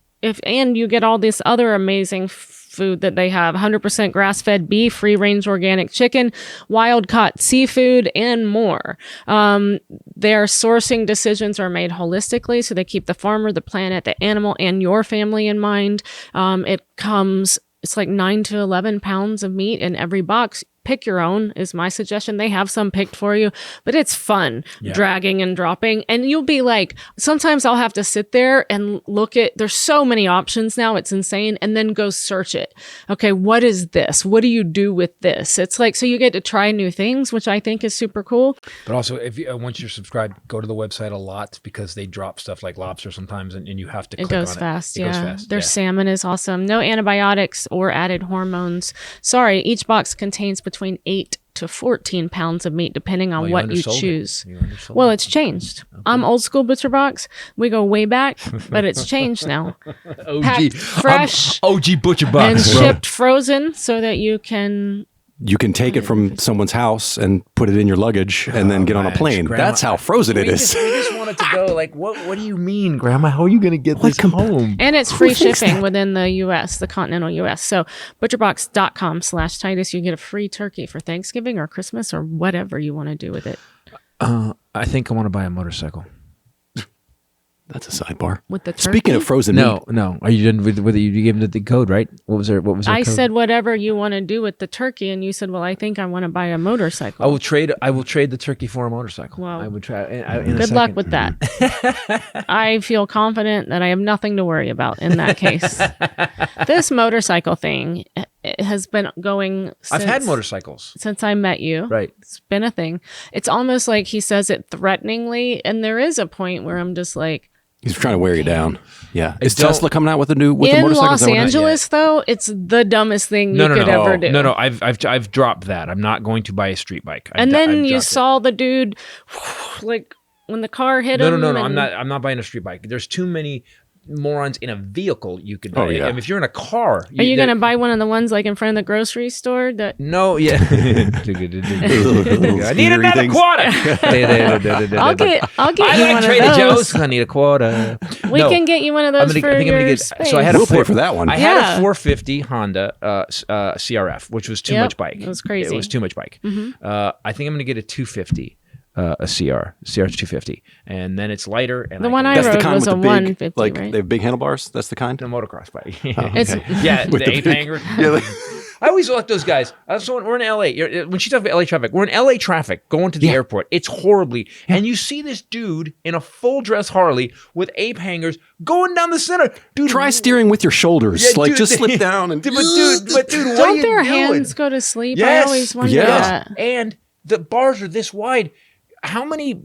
B: And you get all this other amazing food that they have: 100% grass-fed beef, free-range organic chicken, wild-caught seafood, and more. Their sourcing decisions are made holistically, so they keep the farmer, the planet, the animal, and your family in mind. It's like 9 to 11 pounds of meat in every box. Pick your own is my suggestion. They have some picked for you, but it's fun dragging and dropping. And you'll be like, sometimes I'll have to sit there and look at, there's so many options now. It's insane. And then go search it. Okay. What is this? What do you do with this? It's like, so you get to try new things, which I think is super cool.
A: But also, if you, once you're subscribed, go to the website a lot because they drop stuff like lobster sometimes and you have to click on it.
B: It goes fast.
A: Their
B: Their salmon is awesome. No antibiotics or added hormones. Sorry, each box contains between 8 to 14 pounds of meat, depending on what you choose. Well, it's changed. Okay. I'm old school ButcherBox. We go way back, but it's changed now. Packed fresh,
A: OG ButcherBox,
B: and shipped frozen so that you can
C: take it from someone's house and put it in your luggage and then get on a plane.
A: Grandma,
C: that's how frozen it is.
A: We just wanted to go like, what do you mean, Grandma? How are you going to get this home?
B: And it's free shipping within the U.S., the continental U.S. So butcherbox.com/Titus, you get a free turkey for Thanksgiving or Christmas or whatever you want to do with it.
A: I think I want to buy a motorcycle.
C: That's a sidebar.
B: With the turkey?
C: Speaking of frozen meat.
A: No. Are you done with you gave them the code, right? What was their code?
B: I said whatever you want to do with the turkey, and you said, well, I think I want to buy a motorcycle.
A: I will trade the turkey for a motorcycle.
B: Well,
A: I would try.
B: Good luck with that. I feel confident that I have nothing to worry about in that case. This motorcycle thing has been going
A: I've had motorcycles
B: since I met you.
A: Right.
B: It's been a thing. It's almost like he says it threateningly, and there is a point where I'm just like,
C: he's trying to wear you down. Yeah. Is Tesla coming out with a motorcycle?
B: In Los Angeles, though, it's the dumbest thing you could ever do.
A: No. I've dropped that. I'm not going to buy a street bike.
B: And then you saw the dude, like when the car hit him.
A: No. I'm not buying a street bike. There's too many morons in a vehicle, you could buy
C: Oh, yeah.
A: it. And if you're in a car,
B: Are you going to buy one of the ones like in front of the grocery store? That
A: No, yeah. I need another
C: things.
A: quarter.
B: I'll get
A: I
B: you
A: like
B: one
A: Trader
B: of those.
A: Joe's. I need a quarter.
B: We can get you one of those for your space.
A: So I had
C: We'll
A: a
C: pay for that one.
A: I had
B: Yeah.
A: a 450 Honda CRF, which was too
B: Yep,
A: much bike.
B: it was crazy.
A: It was too much bike. I think I'm going to get a 250. A CR's 250, and then it's lighter. And
B: The one I
C: That's the
B: rode
C: kind
B: was
C: with
B: a
C: the big,
B: 150,
C: like
B: right?
C: they have big handlebars. That's the kind.
A: the motocross bike.
B: It's
A: Yeah,
C: With
A: the
C: the
A: ape
C: big-
A: hanger.
C: Yeah, like-
A: I always like those guys. So when we're in LA, when she talks about LA traffic, we're in LA traffic going to the airport. It's horribly, and you see this dude in a full dress Harley with ape hangers going down the center. Dude,
C: Try steering with your shoulders.
A: Yeah,
C: like
A: dude,
C: just slip down and
A: but dude, what
B: Don't
A: are you
B: their
A: doing?
B: hands go to sleep?
A: Yes.
B: I always wonder
C: Yeah.
B: that.
A: And the bars are this wide. How many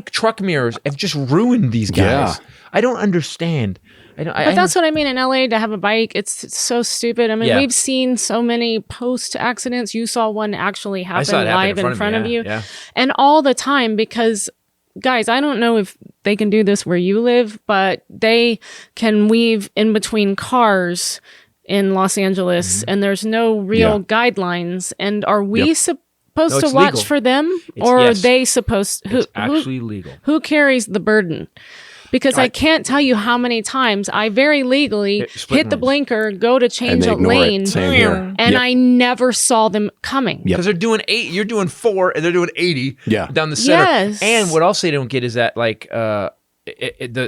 A: truck mirrors have just ruined these guys?
C: Yeah.
A: I don't understand.
B: But that's what I mean in LA to have a bike. It's so stupid. I mean,
A: Yeah.
B: we've seen so many post accidents. You saw one actually happen
A: saw it happen
B: live in front of
A: me,
B: you.
A: yeah.
B: And all the time because, guys, I don't know if they can do this where you live, but they can weave in between cars in Los Angeles and there's no real guidelines. And are we supposed
A: No,
B: to
A: it's
B: watch
A: legal.
B: for them?
A: It's-
B: Or
A: yes.
B: are they supposed
A: It's actually legal.
B: who carries the burden? Because I can't tell you how many times I very legally
A: split
B: hit the
A: lanes.
B: blinker, go to
C: and
B: change
C: they
B: a
C: ignore
B: lane,
C: it. Same here.
B: and
C: Yep.
B: I never saw them coming.
C: Yep.
A: Because they're doing 8, you're doing 4, and they're doing 80
C: Yeah.
A: down the center.
B: Yes.
A: And what else they don't get is that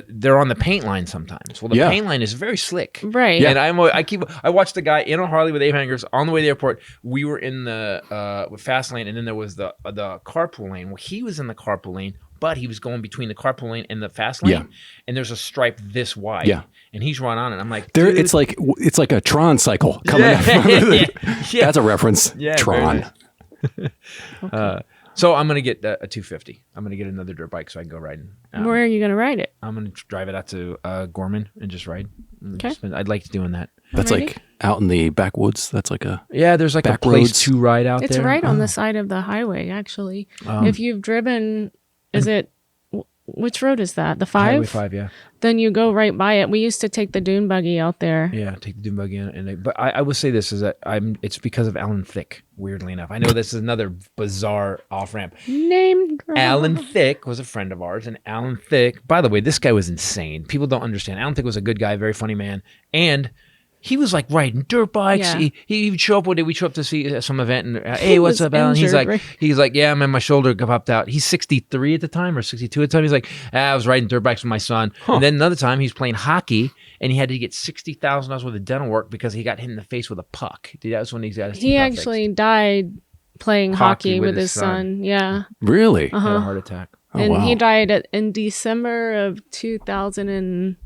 A: they're on the paint line sometimes. Well, the
C: Yeah.
A: paint line is very slick,
B: Right.
A: And I watched the guy in a Harley with ape hangers on the way to the airport. We were in the fast lane, and then there was the carpool lane. Well, he was in the carpool lane, but he was going between the carpool lane and the fast lane.
C: Yeah.
A: And there's a stripe this wide.
C: Yeah.
A: And he's run on it. I'm like,
C: There,
A: dude.
C: it's like a Tron cycle coming up.
A: Yeah.
C: That's a reference.
A: Yeah,
C: Tron.
A: very nice. So I'm gonna get a 250. I'm gonna get another dirt bike so I can go riding.
B: Where are you going to ride it?
A: I'm gonna drive it out to Gorman and just ride.
B: Okay.
A: I'd like doing that.
C: That's
B: Alrighty.
C: like out in the backwoods. That's like a
A: Yeah, there's like
C: Back
A: a place
C: roads.
A: to ride out
B: It's
A: there.
B: right on the side of the highway, actually. If you've driven, is it, which road is that? The 5?
A: Highway 5, yeah.
B: Then you go right by it. We used to take the dune buggy out there.
A: Yeah, take the dune buggy in. But I will say this is that it's because of Alan Thicke, weirdly enough. I know this is another bizarre off-ramp.
B: Name drop.
A: Alan Thicke was a friend of ours, and Alan Thicke, by the way, this guy was insane. People don't understand. Alan Thicke was a good guy, very funny man, and he was like riding dirt bikes.
B: Yeah.
A: He would show up one day. We show up to see some event, and hey, what's
B: was
A: up, Alan?
B: injured,
A: He's like, yeah, man, my shoulder popped out. He's 63 at the time, or 62 at the time. He's like, I was riding dirt bikes with my son, and then another time he's playing hockey, and he had to get $60,000 worth of dental work because he got hit in the face with a puck. That was when he got his
B: He
A: teeth all fixed.
B: actually died playing hockey with his son. Yeah.
C: really.
A: Had a heart attack.
C: Oh,
B: And
C: wow.
B: he died in December of 2016.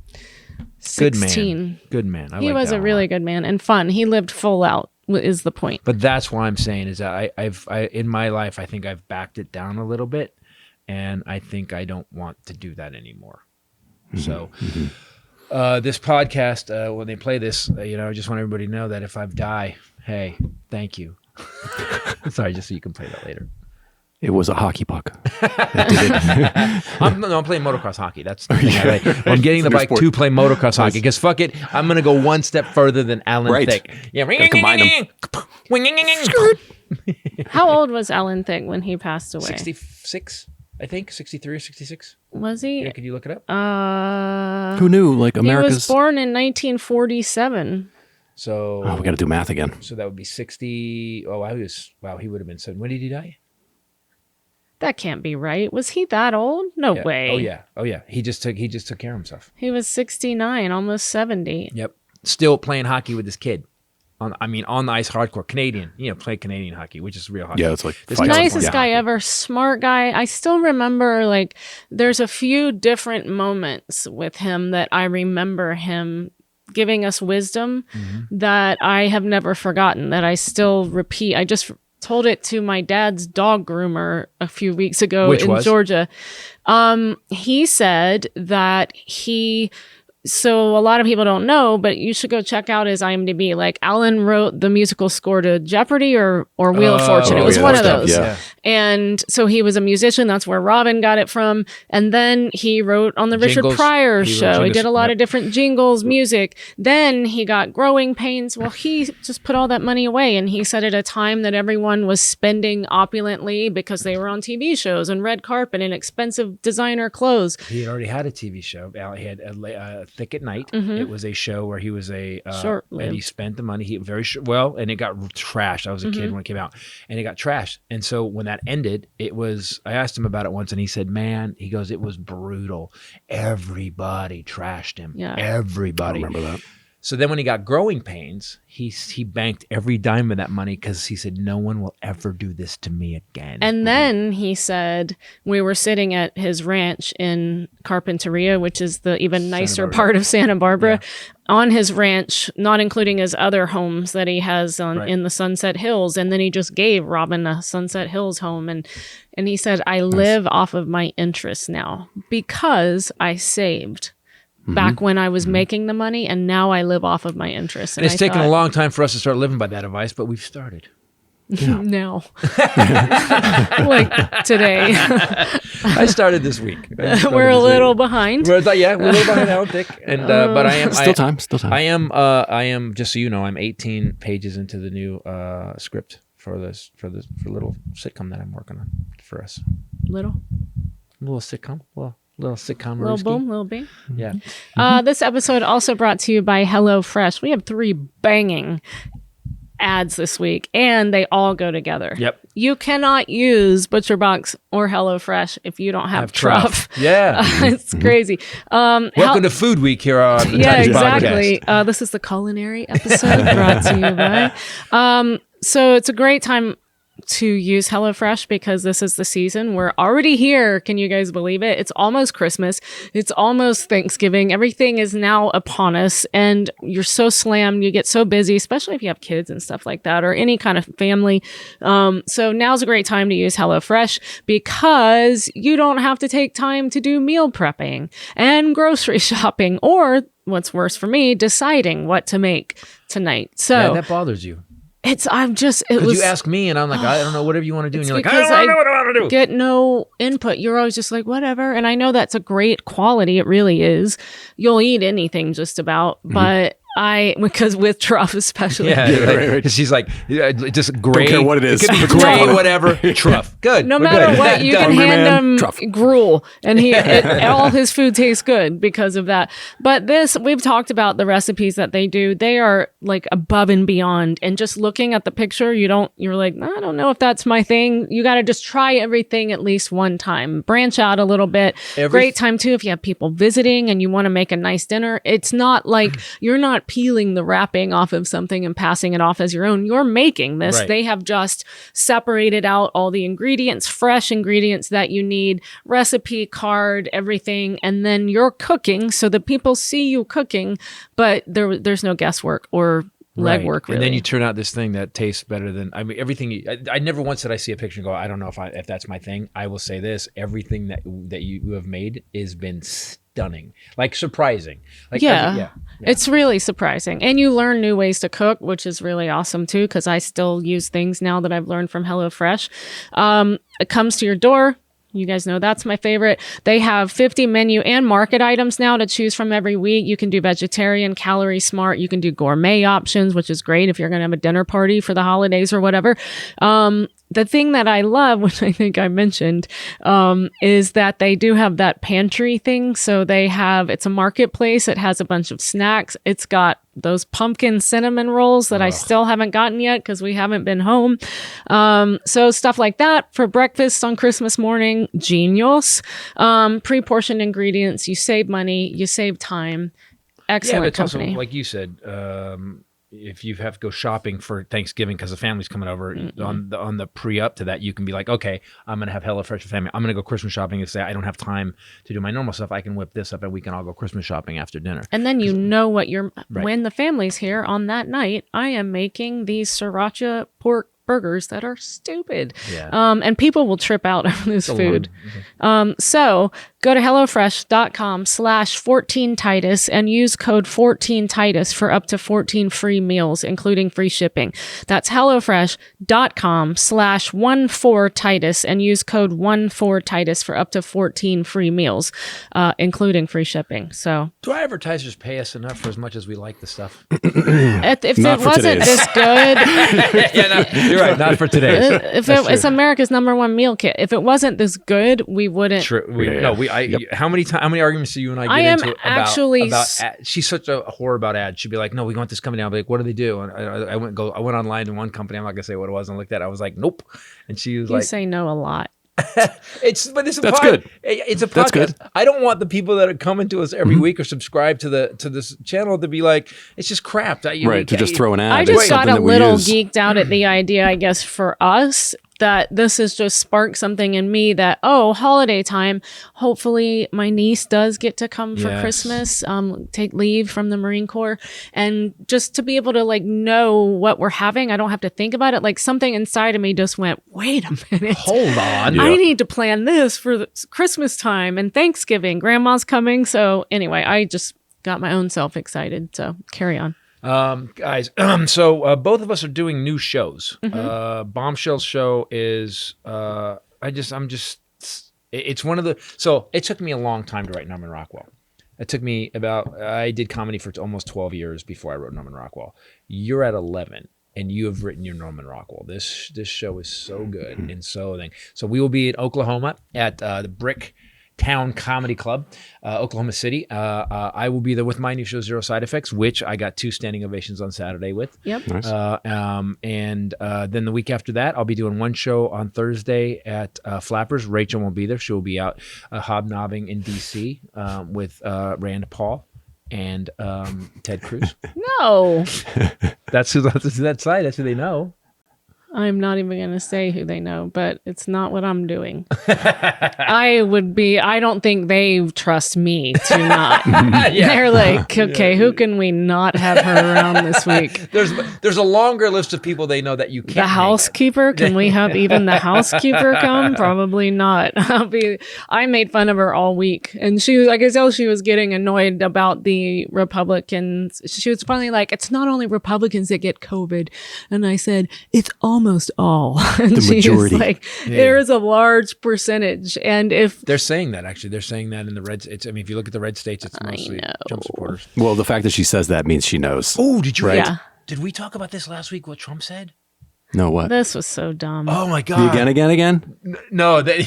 A: Good man. I
B: He
A: like
B: was
A: that
B: a
A: lot.
B: really good man and fun. He lived full out, is the point.
A: But that's why I'm saying is that I in my life I think I've backed it down a little bit, and I think I don't want to do that anymore. So this podcast, when they play this, I just want everybody to know that if I die, hey, thank you. Sorry, just so you can play that later.
C: It was a hockey puck.
A: I'm playing motocross hockey. That's the thing I like. I'm getting the
C: Your
A: bike
C: sport.
A: to play motocross hockey because fuck it, I'm gonna go one step further than Alan
C: Right.
A: Thicke. Yeah,
C: Gotta combine
B: How old was Alan Thicke when he passed away?
A: 66, I think, 63 or 66.
B: Was he?
A: Yeah, could you look it up?
C: Who knew? Like
B: He
C: America's.
B: was born in 1947.
A: So
C: Oh, we got to do math again.
A: So that would be 60. Oh, he would have been 7. When did he die?
B: That can't be right. Was he that old? No
A: Yeah.
B: way.
A: Oh yeah. He just took care of himself.
B: He was 69, almost 70.
A: Yep. Still playing hockey with his kid. On the ice, hardcore Canadian. Play Canadian hockey, which is real hockey.
C: Yeah, it's like
A: This
C: fight.
A: guy's
B: Nicest
A: Yeah.
B: guy ever, smart guy. I still remember, there's a few different moments with him that I remember him giving us wisdom that I have never forgotten, that I still repeat. I just told it to my dad's dog groomer a few weeks ago
A: Which
B: in
A: was?
B: Georgia. He said that he So a lot of people don't know, but you should go check out his IMDb. Like Alan wrote the musical score to Jeopardy or Wheel of Fortune. It was one of those.
C: Yeah.
B: And so he was a musician. That's where Robin got it from. And then he wrote on the Richard
A: Jingles.
B: Pryor
A: He wrote
B: show. He
A: jingles.
B: did a lot
A: Yep.
B: of different jingles, music. Then he got Growing Pains. Well, he just put all that money away. And he said at a time that everyone was spending opulently because they were on TV shows and red carpet and expensive designer clothes.
A: He had already had a TV show. He had Thick at Night. It was a show where he was
B: Short-lived.
A: and he spent the money. He well, and it got trashed. I was a kid when it came out, and it got trashed. And so when that ended, it was. I asked him about it once, and he said, "Man," he goes, "it was brutal. Everybody trashed him.
B: Yeah.
A: Everybody."
C: I remember that.
A: So then when he got Growing Pains, he banked every dime of that money because he said, no one will ever do this to me again.
B: And then he said, we were sitting at his ranch in Carpinteria, which is the even nicer part of Santa Barbara, on his ranch, not including his other homes that he has in the Sunset Hills. And then he just gave Robin a Sunset Hills home. And he said, I live off of my interest now because I saved back when I was making the money, and now I live off of my interest.
A: And it's taken a long time for us to start living by that advice, but we've started.
B: No. Like today.
A: I started this week.
B: We're a little behind.
A: We're a little behind, I don't think. And but I am
C: Still time.
A: I am just so you know, I'm 18 pages into the new script for little sitcom that I'm working on for us.
B: Little
A: Sitcom. Little sitcom.
B: Little boom, little bing.
A: Yeah.
B: This episode also brought to you by HelloFresh. We have 3 banging ads this week, and they all go together.
A: Yep.
B: You cannot use ButcherBox or HelloFresh if you don't have Truff.
A: Yeah.
B: It's crazy.
A: Welcome to Food Week here on the
B: Yeah,
A: Titus
B: exactly.
A: Podcast.
B: This is the culinary episode brought to you by. So it's a great time to use HelloFresh because this is the season. We're already here. Can you guys believe it? It's almost Christmas. It's almost Thanksgiving. Everything is now upon us, and you're so slammed. You get so busy, especially if you have kids and stuff like that, or any kind of family. So now's a great time to use HelloFresh because you don't have to take time to do meal prepping and grocery shopping, or what's worse for me, deciding what to make tonight. So
A: that bothers you.
B: it was
A: You ask me, and I'm like, I don't know, whatever you want to do. And you're like, I
B: because
A: don't know what I want to do.
B: get no input. You're always just like, whatever. And I know that's a great quality. It really is. You'll eat anything just about, but because with Truff especially.
A: Right. She's like, just gray.
C: Don't care what it is.
A: It could be
C: It's
A: gray,
C: Truff.
A: whatever. Truff. Good.
B: No
A: We're
B: matter
A: good.
B: what, you can
C: Hungry
B: hand
C: man,
B: him
C: Truff.
B: gruel, and all his food tastes good because of that. But we've talked about the recipes that they do. They are like above and beyond. And just looking at the picture, you're like, I don't know if that's my thing. You got to just try everything at least one time. Branch out a little bit. Great time too if you have people visiting and you want to make a nice dinner. It's not like you're not peeling the wrapping off of something and passing it off as your own. You're making this.
A: Right.
B: They have just separated out all the ingredients, fresh ingredients that you need, recipe card, everything, and then you're cooking so that people see you cooking, but there's no guesswork or legwork, really.
A: And then you turn out this thing that tastes better than, everything. I never once did I see a picture and go, I don't know if that's my thing. I will say this, everything that you have made has been stunning, like surprising. Like
B: yeah. It's really surprising. And you learn new ways to cook, which is really awesome too, because I still use things now that I've learned from HelloFresh. It comes to your door. You guys know that's my favorite. They have 50 menu and market items now to choose from every week. You can do vegetarian, calorie smart. You can do gourmet options, which is great if you're going to have a dinner party for the holidays or whatever. The thing that I love, which I think I mentioned, is that they do have that pantry thing. So it's a marketplace. It has a bunch of snacks. It's got those pumpkin cinnamon rolls that I still haven't gotten yet because we haven't been home. So stuff like that for breakfast on Christmas morning. Genius. Pre-portioned ingredients. You save money. You save time. Excellent
A: it's
B: company.
A: also, like you said, if you have to go shopping for Thanksgiving because the family's coming over, on the pre-up to that, you can be like, okay, I'm going to have HelloFresh for family. I'm going to go Christmas shopping and say, I don't have time to do my normal stuff. I can whip this up and we can all go Christmas shopping after dinner.
B: And then you know what when the family's here on that night, I am making these sriracha pork burgers that are stupid.
A: Yeah.
B: And people will trip out over this food. So go to HelloFresh.com/14Titus and use code 14Titus for up to 14 free meals, including free shipping. That's HelloFresh.com/14Titus and use code 14Titus for up to 14 free meals, including free shipping. So
A: Do our advertisers pay us enough for as much as we like the stuff?
B: if
C: Not
B: it
C: for
B: wasn't
C: today's.
B: this good,
A: Yeah, no, you're right. Not for today.
B: it's America's #1 meal kit. If it wasn't this good, we wouldn't.
A: True. How many arguments do you and I get
B: I am
A: into
B: actually
A: about she's such a whore about ads. She'd be like, "No, we want this company." I'll be like, "What do they do?" And I went online to one company. I'm not gonna say what it was, and looked at it. I was like, "Nope." And she was
B: You
A: like,
B: say no a lot.
A: It's
C: That's good.
A: It's a podcast.
C: That's good.
A: I don't want the people that are coming to us every week or subscribe to this channel to be like, it's just crap.
C: Right, to just throw an ad.
B: I
C: It's
B: just got
C: something
B: a
C: that we
B: little
C: use.
B: geeked out at the idea, I guess, for us that this has just sparked something in me that, holiday time, hopefully my niece does get to come for
A: Yes.
B: Christmas, take leave from the Marine Corps, and just to be able to know what we're having. I don't have to think about it. Like something inside of me just went, wait a minute.
A: Hold on.
B: I need to plan this for the Christmas time and Thanksgiving. Grandma's coming. So anyway, I just got my own self excited. So carry on.
A: Guys, so both of us are doing new shows. Bombshell's show is it's one of the, so it took me a long time to write Norman Rockwell. It took me I did comedy for almost 12 years before I wrote Norman Rockwell. You're at 11 and you have written your Norman Rockwell. This show is so good and so thing. So we will be in Oklahoma at the Brick Town Comedy Club, Oklahoma City. I will be there with my new show, Zero Side Effects, which I got 2 standing ovations on Saturday with.
B: Yep.
C: Nice.
A: And then the week after that, I'll be doing one show on Thursday at Flappers. Rachel won't be there. She'll be out hobnobbing in D.C. With Rand Paul and Ted Cruz.
B: No,
A: That's that side. That's who they know.
B: I'm not even going to say who they know, but it's not what I'm doing. I don't think they trust me to not. They're like, okay, who can we not have her around this week?
A: There's a longer list of people they know that you can't.
B: The housekeeper? Can we have even the housekeeper come? Probably not. I made fun of her all week. And I could tell she was getting annoyed about the Republicans. She was finally like, it's not only Republicans that get COVID. And I said, it's almost all. And
C: The majority.
B: She's like, there is a large percentage. And if
A: They're saying that, actually. They're saying that in the red. If you look at the red states, it's mostly Trump supporters.
C: Well, the fact that she says that means she knows.
A: Oh, did you?
C: Right.
B: Yeah.
A: Did we talk about this last week? What Trump said?
C: No, what?
B: this was so dumb.
A: Oh my God!
C: Again?
A: No, that you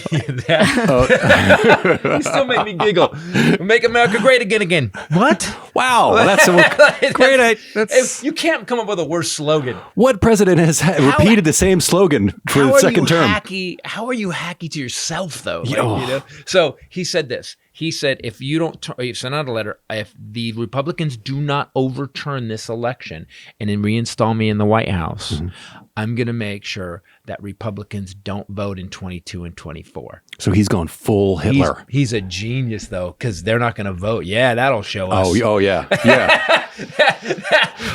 A: still make me giggle. Make America great again. What?
C: Wow, that's a great.
A: You can't come up with a worse slogan.
C: What president has repeated the same slogan for the second term?
A: How are you hacky to yourself though? Like,
C: Yo.
A: you know? So he said this. He said, if you send out a letter, if the Republicans do not overturn this election and then reinstall me in the White House, I'm going to make sure that Republicans don't vote in 22 and 24.
C: So he's gone full Hitler.
A: He's a genius, though, because they're not going to vote. Yeah, that'll show us.
C: Oh yeah.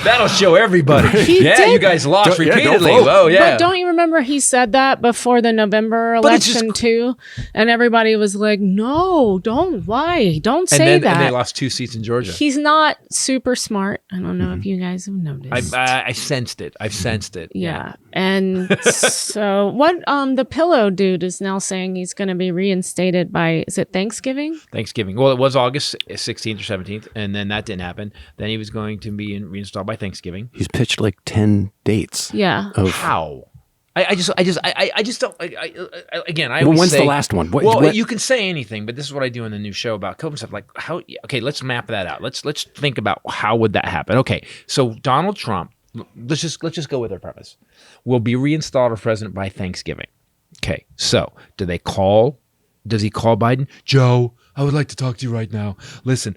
A: That'll show everybody.
B: did.
A: You guys lost
C: Don't- yeah, don't
A: repeatedly.
C: vote.
A: Oh, yeah.
B: But don't you remember he said that before the November
A: But it's just-
B: election too? And everybody was like, no, don't lie. Don't say
A: And
B: that.
A: they lost 2 seats in Georgia.
B: He's not super smart. I don't know if you guys have noticed.
A: I sensed it. I've sensed it.
B: Yeah. And so what the pillow dude is now saying he's going to be reinstated by, is it Thanksgiving?
A: Thanksgiving. Well, it was August 16th or 17th, and then that didn't happen. Then he was going to be reinstalled by Thanksgiving.
C: He's pitched like 10 dates.
B: Yeah.
A: How? I just don't. Again, I
C: Well,
A: always
C: when's
A: say,
C: the last one?
A: Well, you can say anything, but this is what I do in the new show about COVID stuff. Like how? Okay, let's map that out. Let's think about how would that happen. Okay, so Donald Trump. Let's just go with our premise. Will be reinstalled as president by Thanksgiving. Okay, so does he call Biden? Joe, I would like to talk to you right now. Listen,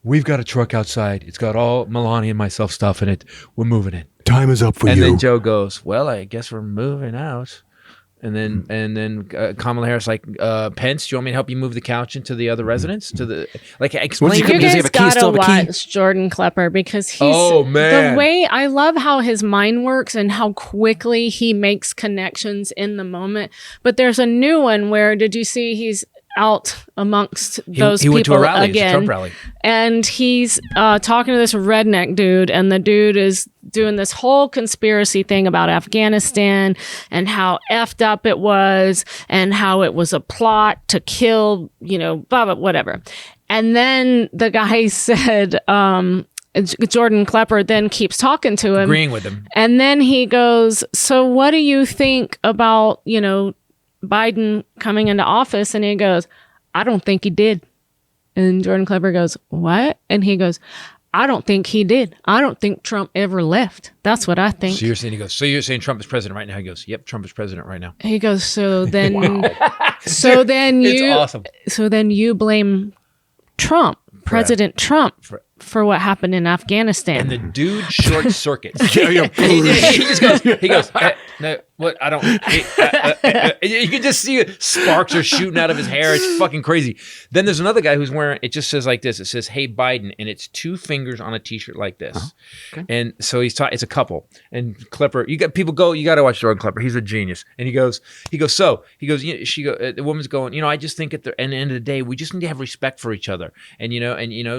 A: we've got a truck outside. It's got all Melania and myself stuff in it. We're moving in.
C: Time is up for
A: And
C: you.
A: then Joe goes, well, I guess we're moving out. And then Kamala Harris like, Pence, do you want me to help you move the couch into the other residence? To the explain.
C: Does he
B: You
C: have
B: guys
C: a key? Still
B: gotta
C: have a key?
B: watch Jordan Klepper because he's
A: man.
B: the way I love how his mind works and how quickly he makes connections in the moment. But there's a new one where did you see he's out amongst those
A: he
B: people
A: went to a rally,
B: again,
A: it's a Trump rally.
B: and he's talking to this redneck dude, and the dude is doing this whole conspiracy thing about Afghanistan and how effed up it was and how it was a plot to kill, blah, blah, whatever. And then the guy said, Jordan Klepper then keeps talking to him,
A: Agreeing with him.
B: and then he goes, so what do you think about, Biden coming into office? And he goes, I don't think he did. And Jordan Klepper goes, what? And he goes, I don't think he did. I don't think Trump ever left. That's what I think.
A: So you're saying Trump is president right now? He goes, yep, Trump is president right now.
B: He goes, so then
A: It's awesome.
B: So then you blame Trump, President Trump, for what happened in Afghanistan.
A: And the dude short circuits. he goes, no, what? I don't. You can just see sparks are shooting out of his hair. It's fucking crazy. Then there's another guy who's wearing, it just says like this. It says, hey, Biden. And it's 2 fingers on a t-shirt like this. Okay. And so it's a couple. And Klepper, you got to watch Jordan Klepper. He's a genius. And the woman's going, I just think at the end of the day, we just need to have respect for each other. And,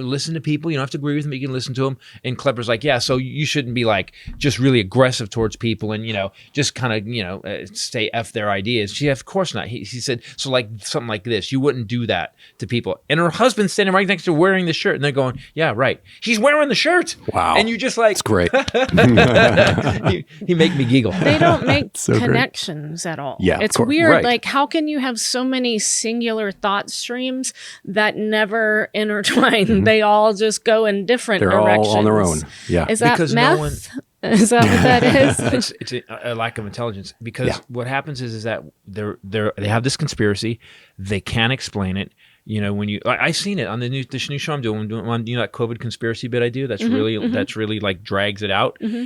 A: listen to people. You don't have to agree with them. You can listen to them. And Klepper's like, yeah, so you shouldn't be like just really aggressive towards people and, just kind of, say F their ideas. She, of course not. He said, so like something like this, you wouldn't do that to people. And her husband's standing right next to her wearing the shirt. And they're going, yeah, right. He's wearing the shirt.
C: Wow.
A: And you just like.
C: It's great.
A: he make me giggle.
B: They don't make connections at all.
C: Yeah,
B: it's
C: of course.
B: weird.
C: Right.
B: Like, how can you have so many singular thought streams that never intertwine? They all just go in different
C: They're
B: directions.
C: all on their own. Yeah.
B: Is that
A: Because
B: meth? Is that what that is?
A: It's a lack of intelligence because what happens is that they have this conspiracy, they can't explain it. When I seen it on this new show I'm doing that COVID conspiracy bit I do. That's really like drags it out. Mm-hmm.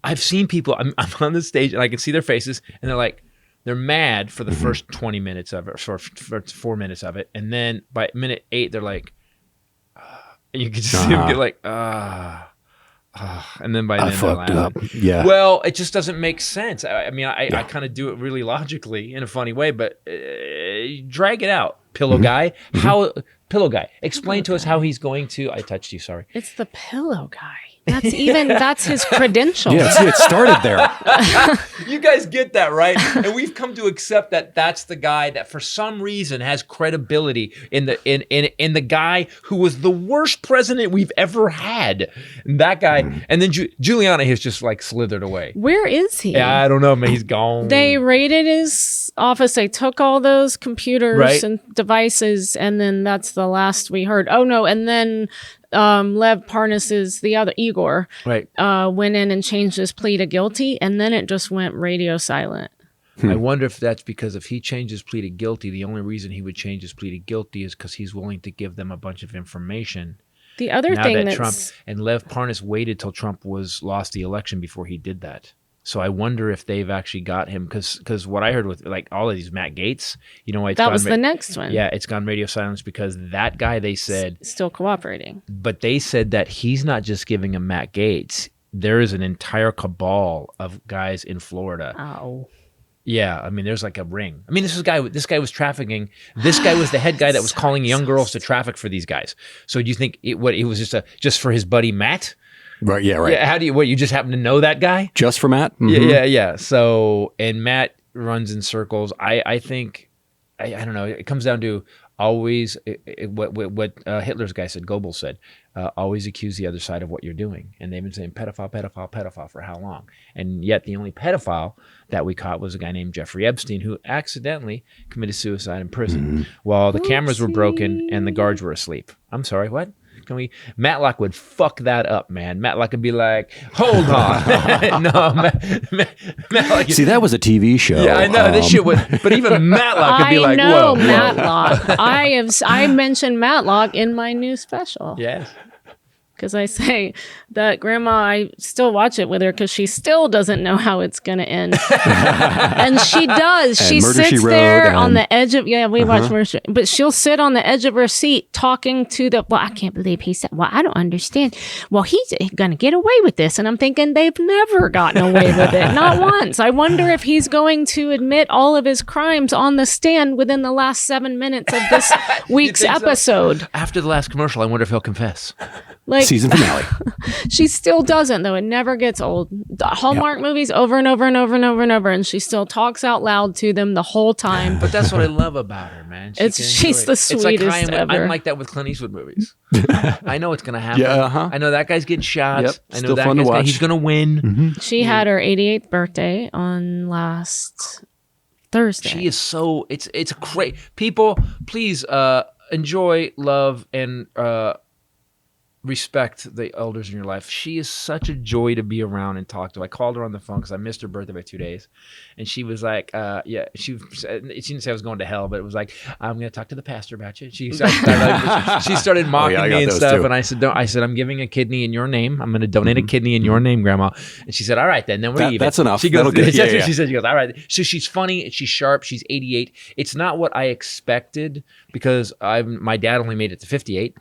A: I've seen people. I'm on the stage and I can see their faces and they're mad for the first 20 minutes of it, for 4 minutes of it, and then by minute 8 they're like, and you can just see them get like, and then by then
C: I fucked up. Yeah.
A: Well, it just doesn't make sense. I kind of do it really logically in a funny way, but drag it out. Pillow guy, Pillow guy, explain to us how he's going to. I touched you. Sorry.
B: It's the pillow guy. That's his credentials.
C: Yeah, see, it started there.
A: You guys get that, right? And we've come to accept that that's the guy that for some reason has credibility in the guy who was the worst president we've ever had. And that guy, and then Giuliani has just like slithered away.
B: Where is he?
A: Yeah, I don't know, man. He's gone.
B: They raided his office. They took all those computers and devices, and then that's the last we heard. Oh no, and then Lev Parnas's, the other Igor, went in and changed his plea to guilty, and then it just went radio silent.
A: I wonder if that's because if he changed his plea to guilty, the only reason he would change his plea to guilty is because he's willing to give them a bunch of information.
B: The other
A: now
B: thing
A: that
B: that's...
A: Trump and Lev Parnas waited till Trump lost the election before he did that. So I wonder if they've actually got him because what I heard with like all of these Matt Gaetz,
B: that was the next one.
A: Yeah, it's gone radio silence because that guy they said
B: still cooperating.
A: But they said that he's not just giving him Matt Gaetz. There is an entire cabal of guys in Florida.
B: Oh.
A: Yeah, I mean, there's like a ring. I mean, this guy was trafficking. This guy was the head guy that was calling young girls to traffic for these guys. So do you think it was just for his buddy Matt?
C: Right. Yeah. Right.
A: Yeah, how do you just happen to know that guy?
C: Just for Matt? Mm-hmm.
A: Yeah. So, and Matt runs in circles. I think, I don't know. It comes down to always what Hitler's guy said, Goebbels said, always accuse the other side of what you're doing. And they've been saying pedophile for how long? And yet the only pedophile that we caught was a guy named Jeffrey Epstein who accidentally committed suicide in prison while the cameras were broken and the guards were asleep. I'm sorry, what? Matlock would fuck that up, man. Matlock would be like, hold on. No, Matlock.
C: See, that was a TV show.
A: Yeah, I know. This shit would, but even Matlock would be like, whoa.
B: Matlock. I mentioned Matlock in my new special.
A: Yes.
B: Because I say that Grandma, I still watch it with her because she still doesn't know how it's going to end. And she does.
C: And
B: She
C: Murder,
B: sits
C: She Wrote,
B: there on
C: and-
B: the edge of, we watch Murder, but she'll sit on the edge of her seat talking to I can't believe he said, well, I don't understand. Well, he's going to get away with this. And I'm thinking they've never gotten away with it. Not once. I wonder if he's going to admit all of his crimes on the stand within the last 7 minutes of this week's
A: think so?
B: episode.
A: After the last commercial, I wonder if he'll confess.
B: Like,
C: Season finale.
B: she still doesn't, though. It never gets old. The Hallmark movies over and over and over and over and over, and she still talks out loud to them the whole time.
A: But that's what I love about her, man.
B: She's the sweetest ever.
A: I'm like that with Clint Eastwood movies. I know it's gonna happen.
C: Yeah, uh-huh.
A: I know that guy's getting shot.
C: Yep,
A: I know
C: still
A: that
C: fun to watch.
A: he's gonna win.
B: She had her 88th birthday on last Thursday.
A: She is so. It's great. People, please enjoy, love, and respect the elders in your life. She is such a joy to be around and talk to. I called her on the phone because I missed her birthday by 2 days, and she was like, she didn't say I was going to hell, but it was like, I'm going to talk to the pastor about you. She started mocking
C: I got
A: me and
C: those
A: stuff,
C: too.
A: and I said, I'm giving a kidney in your name. I'm going to donate a kidney in your name, Grandma. And she said, all right, then we're even.
C: That's enough.
A: She goes,
C: That'll get-
A: that's
C: yeah,
A: what she
C: yeah.
A: said. She goes, all right. So she's funny. She's sharp. She's 88. It's not what I expected because my dad only made it to 58.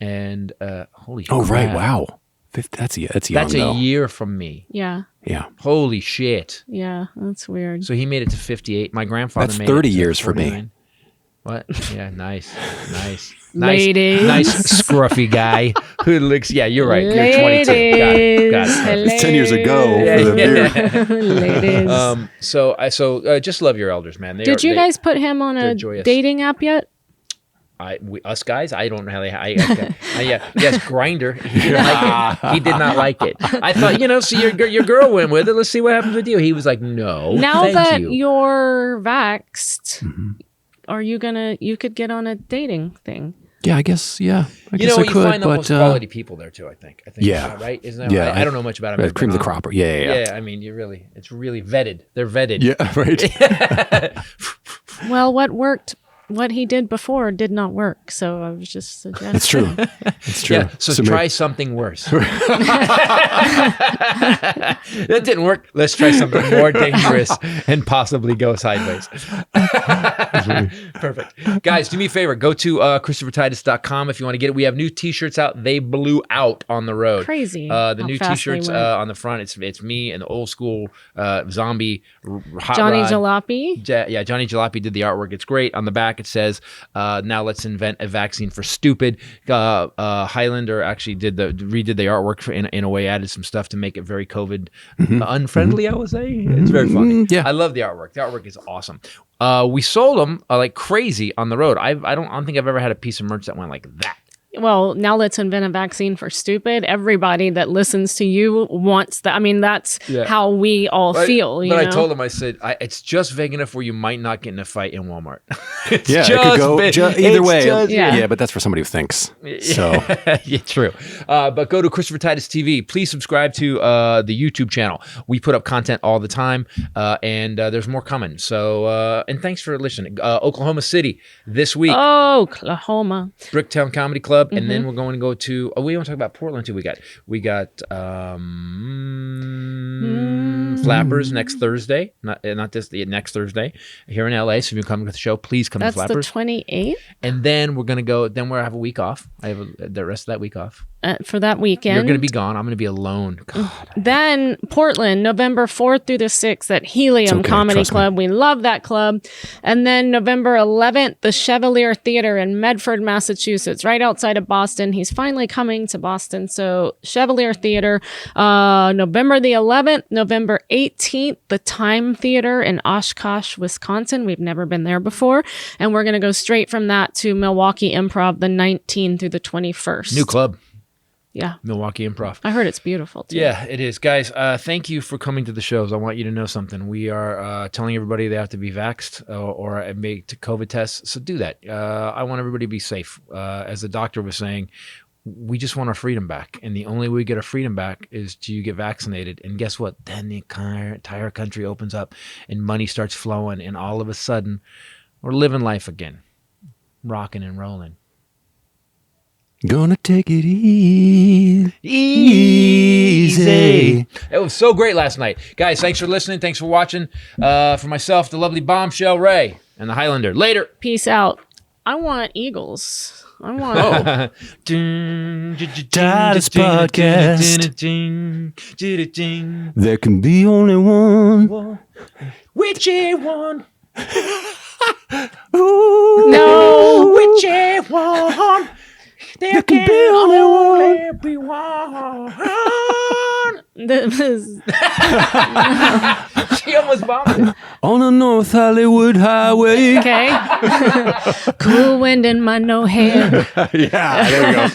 A: And holy
C: Oh, right.
A: crap.
C: Wow. That's young,
A: That's
C: though.
A: a year from me.
B: Yeah.
C: Yeah.
A: Holy shit.
B: Yeah. That's weird.
A: So he made it to 58. My grandfather
C: That's
A: made
C: 30
A: it to
C: years for me.
A: 49. What? Yeah, nice.
B: Ladies.
A: Nice scruffy guy who looks, yeah, you're right. You're 22. Got it.
C: It's 10 years ago for the beard.
B: Ladies.
A: So just love your elders, man.
B: Did you guys put him on
A: they're
B: a
A: joyous.
B: dating app yet?
A: Us guys, I don't know how they. Yes, Grinder. He didn't like it. He did not like it. I thought, so your girl went with it. Let's see what happens with you. He was like, no.
B: Now
A: thank
B: that
A: you.
B: you're vaxxed, are you you could get on a dating thing?
C: Yeah, I guess. Yeah, I
A: You
C: guess
A: know,
C: I
A: you
C: could,
A: find the
C: but
A: most quality people there too. I think.
C: Yeah.
A: Right. Isn't that
C: Yeah,
A: right? I don't know much about it.
C: cream of the crop. Yeah.
A: Yeah. I mean, it's really vetted. They're vetted.
C: Yeah, right.
B: Well, what he did before did not work, so I was just suggesting.
C: It's true. It's true.
A: Yeah, so try something worse. That didn't work. Let's try something more dangerous and possibly go sideways. Perfect. Guys, do me a favor. Go to ChristopherTitus.com if you want to get it. We have new T-shirts out. They blew out on the road.
B: Crazy
A: The
B: how
A: new
B: fast they
A: T-shirts
B: went.
A: on the front. It's me and the old school zombie hot
B: Johnny
A: rod.
B: Jalopy.
A: Yeah, Johnny Jalopy did the artwork. It's great. On the back, it says, now let's invent a vaccine for stupid. Highlander actually redid the artwork in a way, added some stuff to make it very COVID unfriendly, I would say. It's very funny.
C: Yeah.
A: I love the artwork. The artwork is awesome. We sold them like crazy on the road. I don't think I've ever had a piece of merch that went like that.
B: Well, now let's invent a vaccine for stupid. Everybody that listens to you wants that. I mean, that's how we all feel.
A: But
B: You know?
A: I told him, I said, it's just vague enough where you might not get in a fight in Walmart. It's
C: Yeah, it
A: just
C: could go
A: big.
C: either
A: It's
C: way.
A: just-
B: Yeah.
C: But that's for somebody who thinks. So
A: yeah, true. But go to Christopher Titus TV. Please subscribe to the YouTube channel. We put up content all the time, and there's more coming. So, and thanks for listening. Oklahoma City this week,
B: Oklahoma.
A: Bricktown Comedy Club, and then we're going to go to. Oh, we want to talk about Portland too. We got Flappers next Thursday. Not next Thursday here in LA. So if you come to the show, please come
B: That's
A: to Flappers.
B: the 28th
A: And then we're gonna go. Then we'll have a week off. I have the rest of that week off.
B: for that weekend.
A: You're gonna be gone. I'm gonna be alone. God.
B: Then Portland, November 4th through the 6th at Helium
C: okay,
B: Comedy
C: trust me.
B: Club. We love that club. And then November 11th, the Chevalier Theater in Medford, Massachusetts, right outside of Boston. He's finally coming to Boston. So Chevalier Theater, November the 11th, November 18th, the Time Theater in Oshkosh, Wisconsin. We've never been there before. And we're going to go straight from that to Milwaukee Improv, the 19th through the 21st.
A: New club,
B: Yeah.
A: Milwaukee Improv.
B: I heard it's beautiful too.
A: Yeah, it is. Guys, thank you for coming to the shows. I want you to know something. We are telling everybody they have to be vaxxed or make COVID tests. So do that. I want everybody to be safe. As the doctor was saying, we just want our freedom back. And the only way we get our freedom back is to get vaccinated. And guess what? Then the entire country opens up and money starts flowing. And all of a sudden, we're living life again, rocking and rolling.
C: Gonna take it easy.
A: It was so great last night. Guys, thanks for listening. Thanks for watching. For myself, the lovely bombshell Ray, and the Highlander. Later.
B: Peace out. I want eagles. I want.
C: Titus Podcast. There can be only one.
A: Which one?
B: No.
A: Which one? There can only be one.
B: This is
A: She almost vomited.
C: On the North Hollywood Highway.
B: okay. Cool wind in my no hair.
C: Yeah, there we go.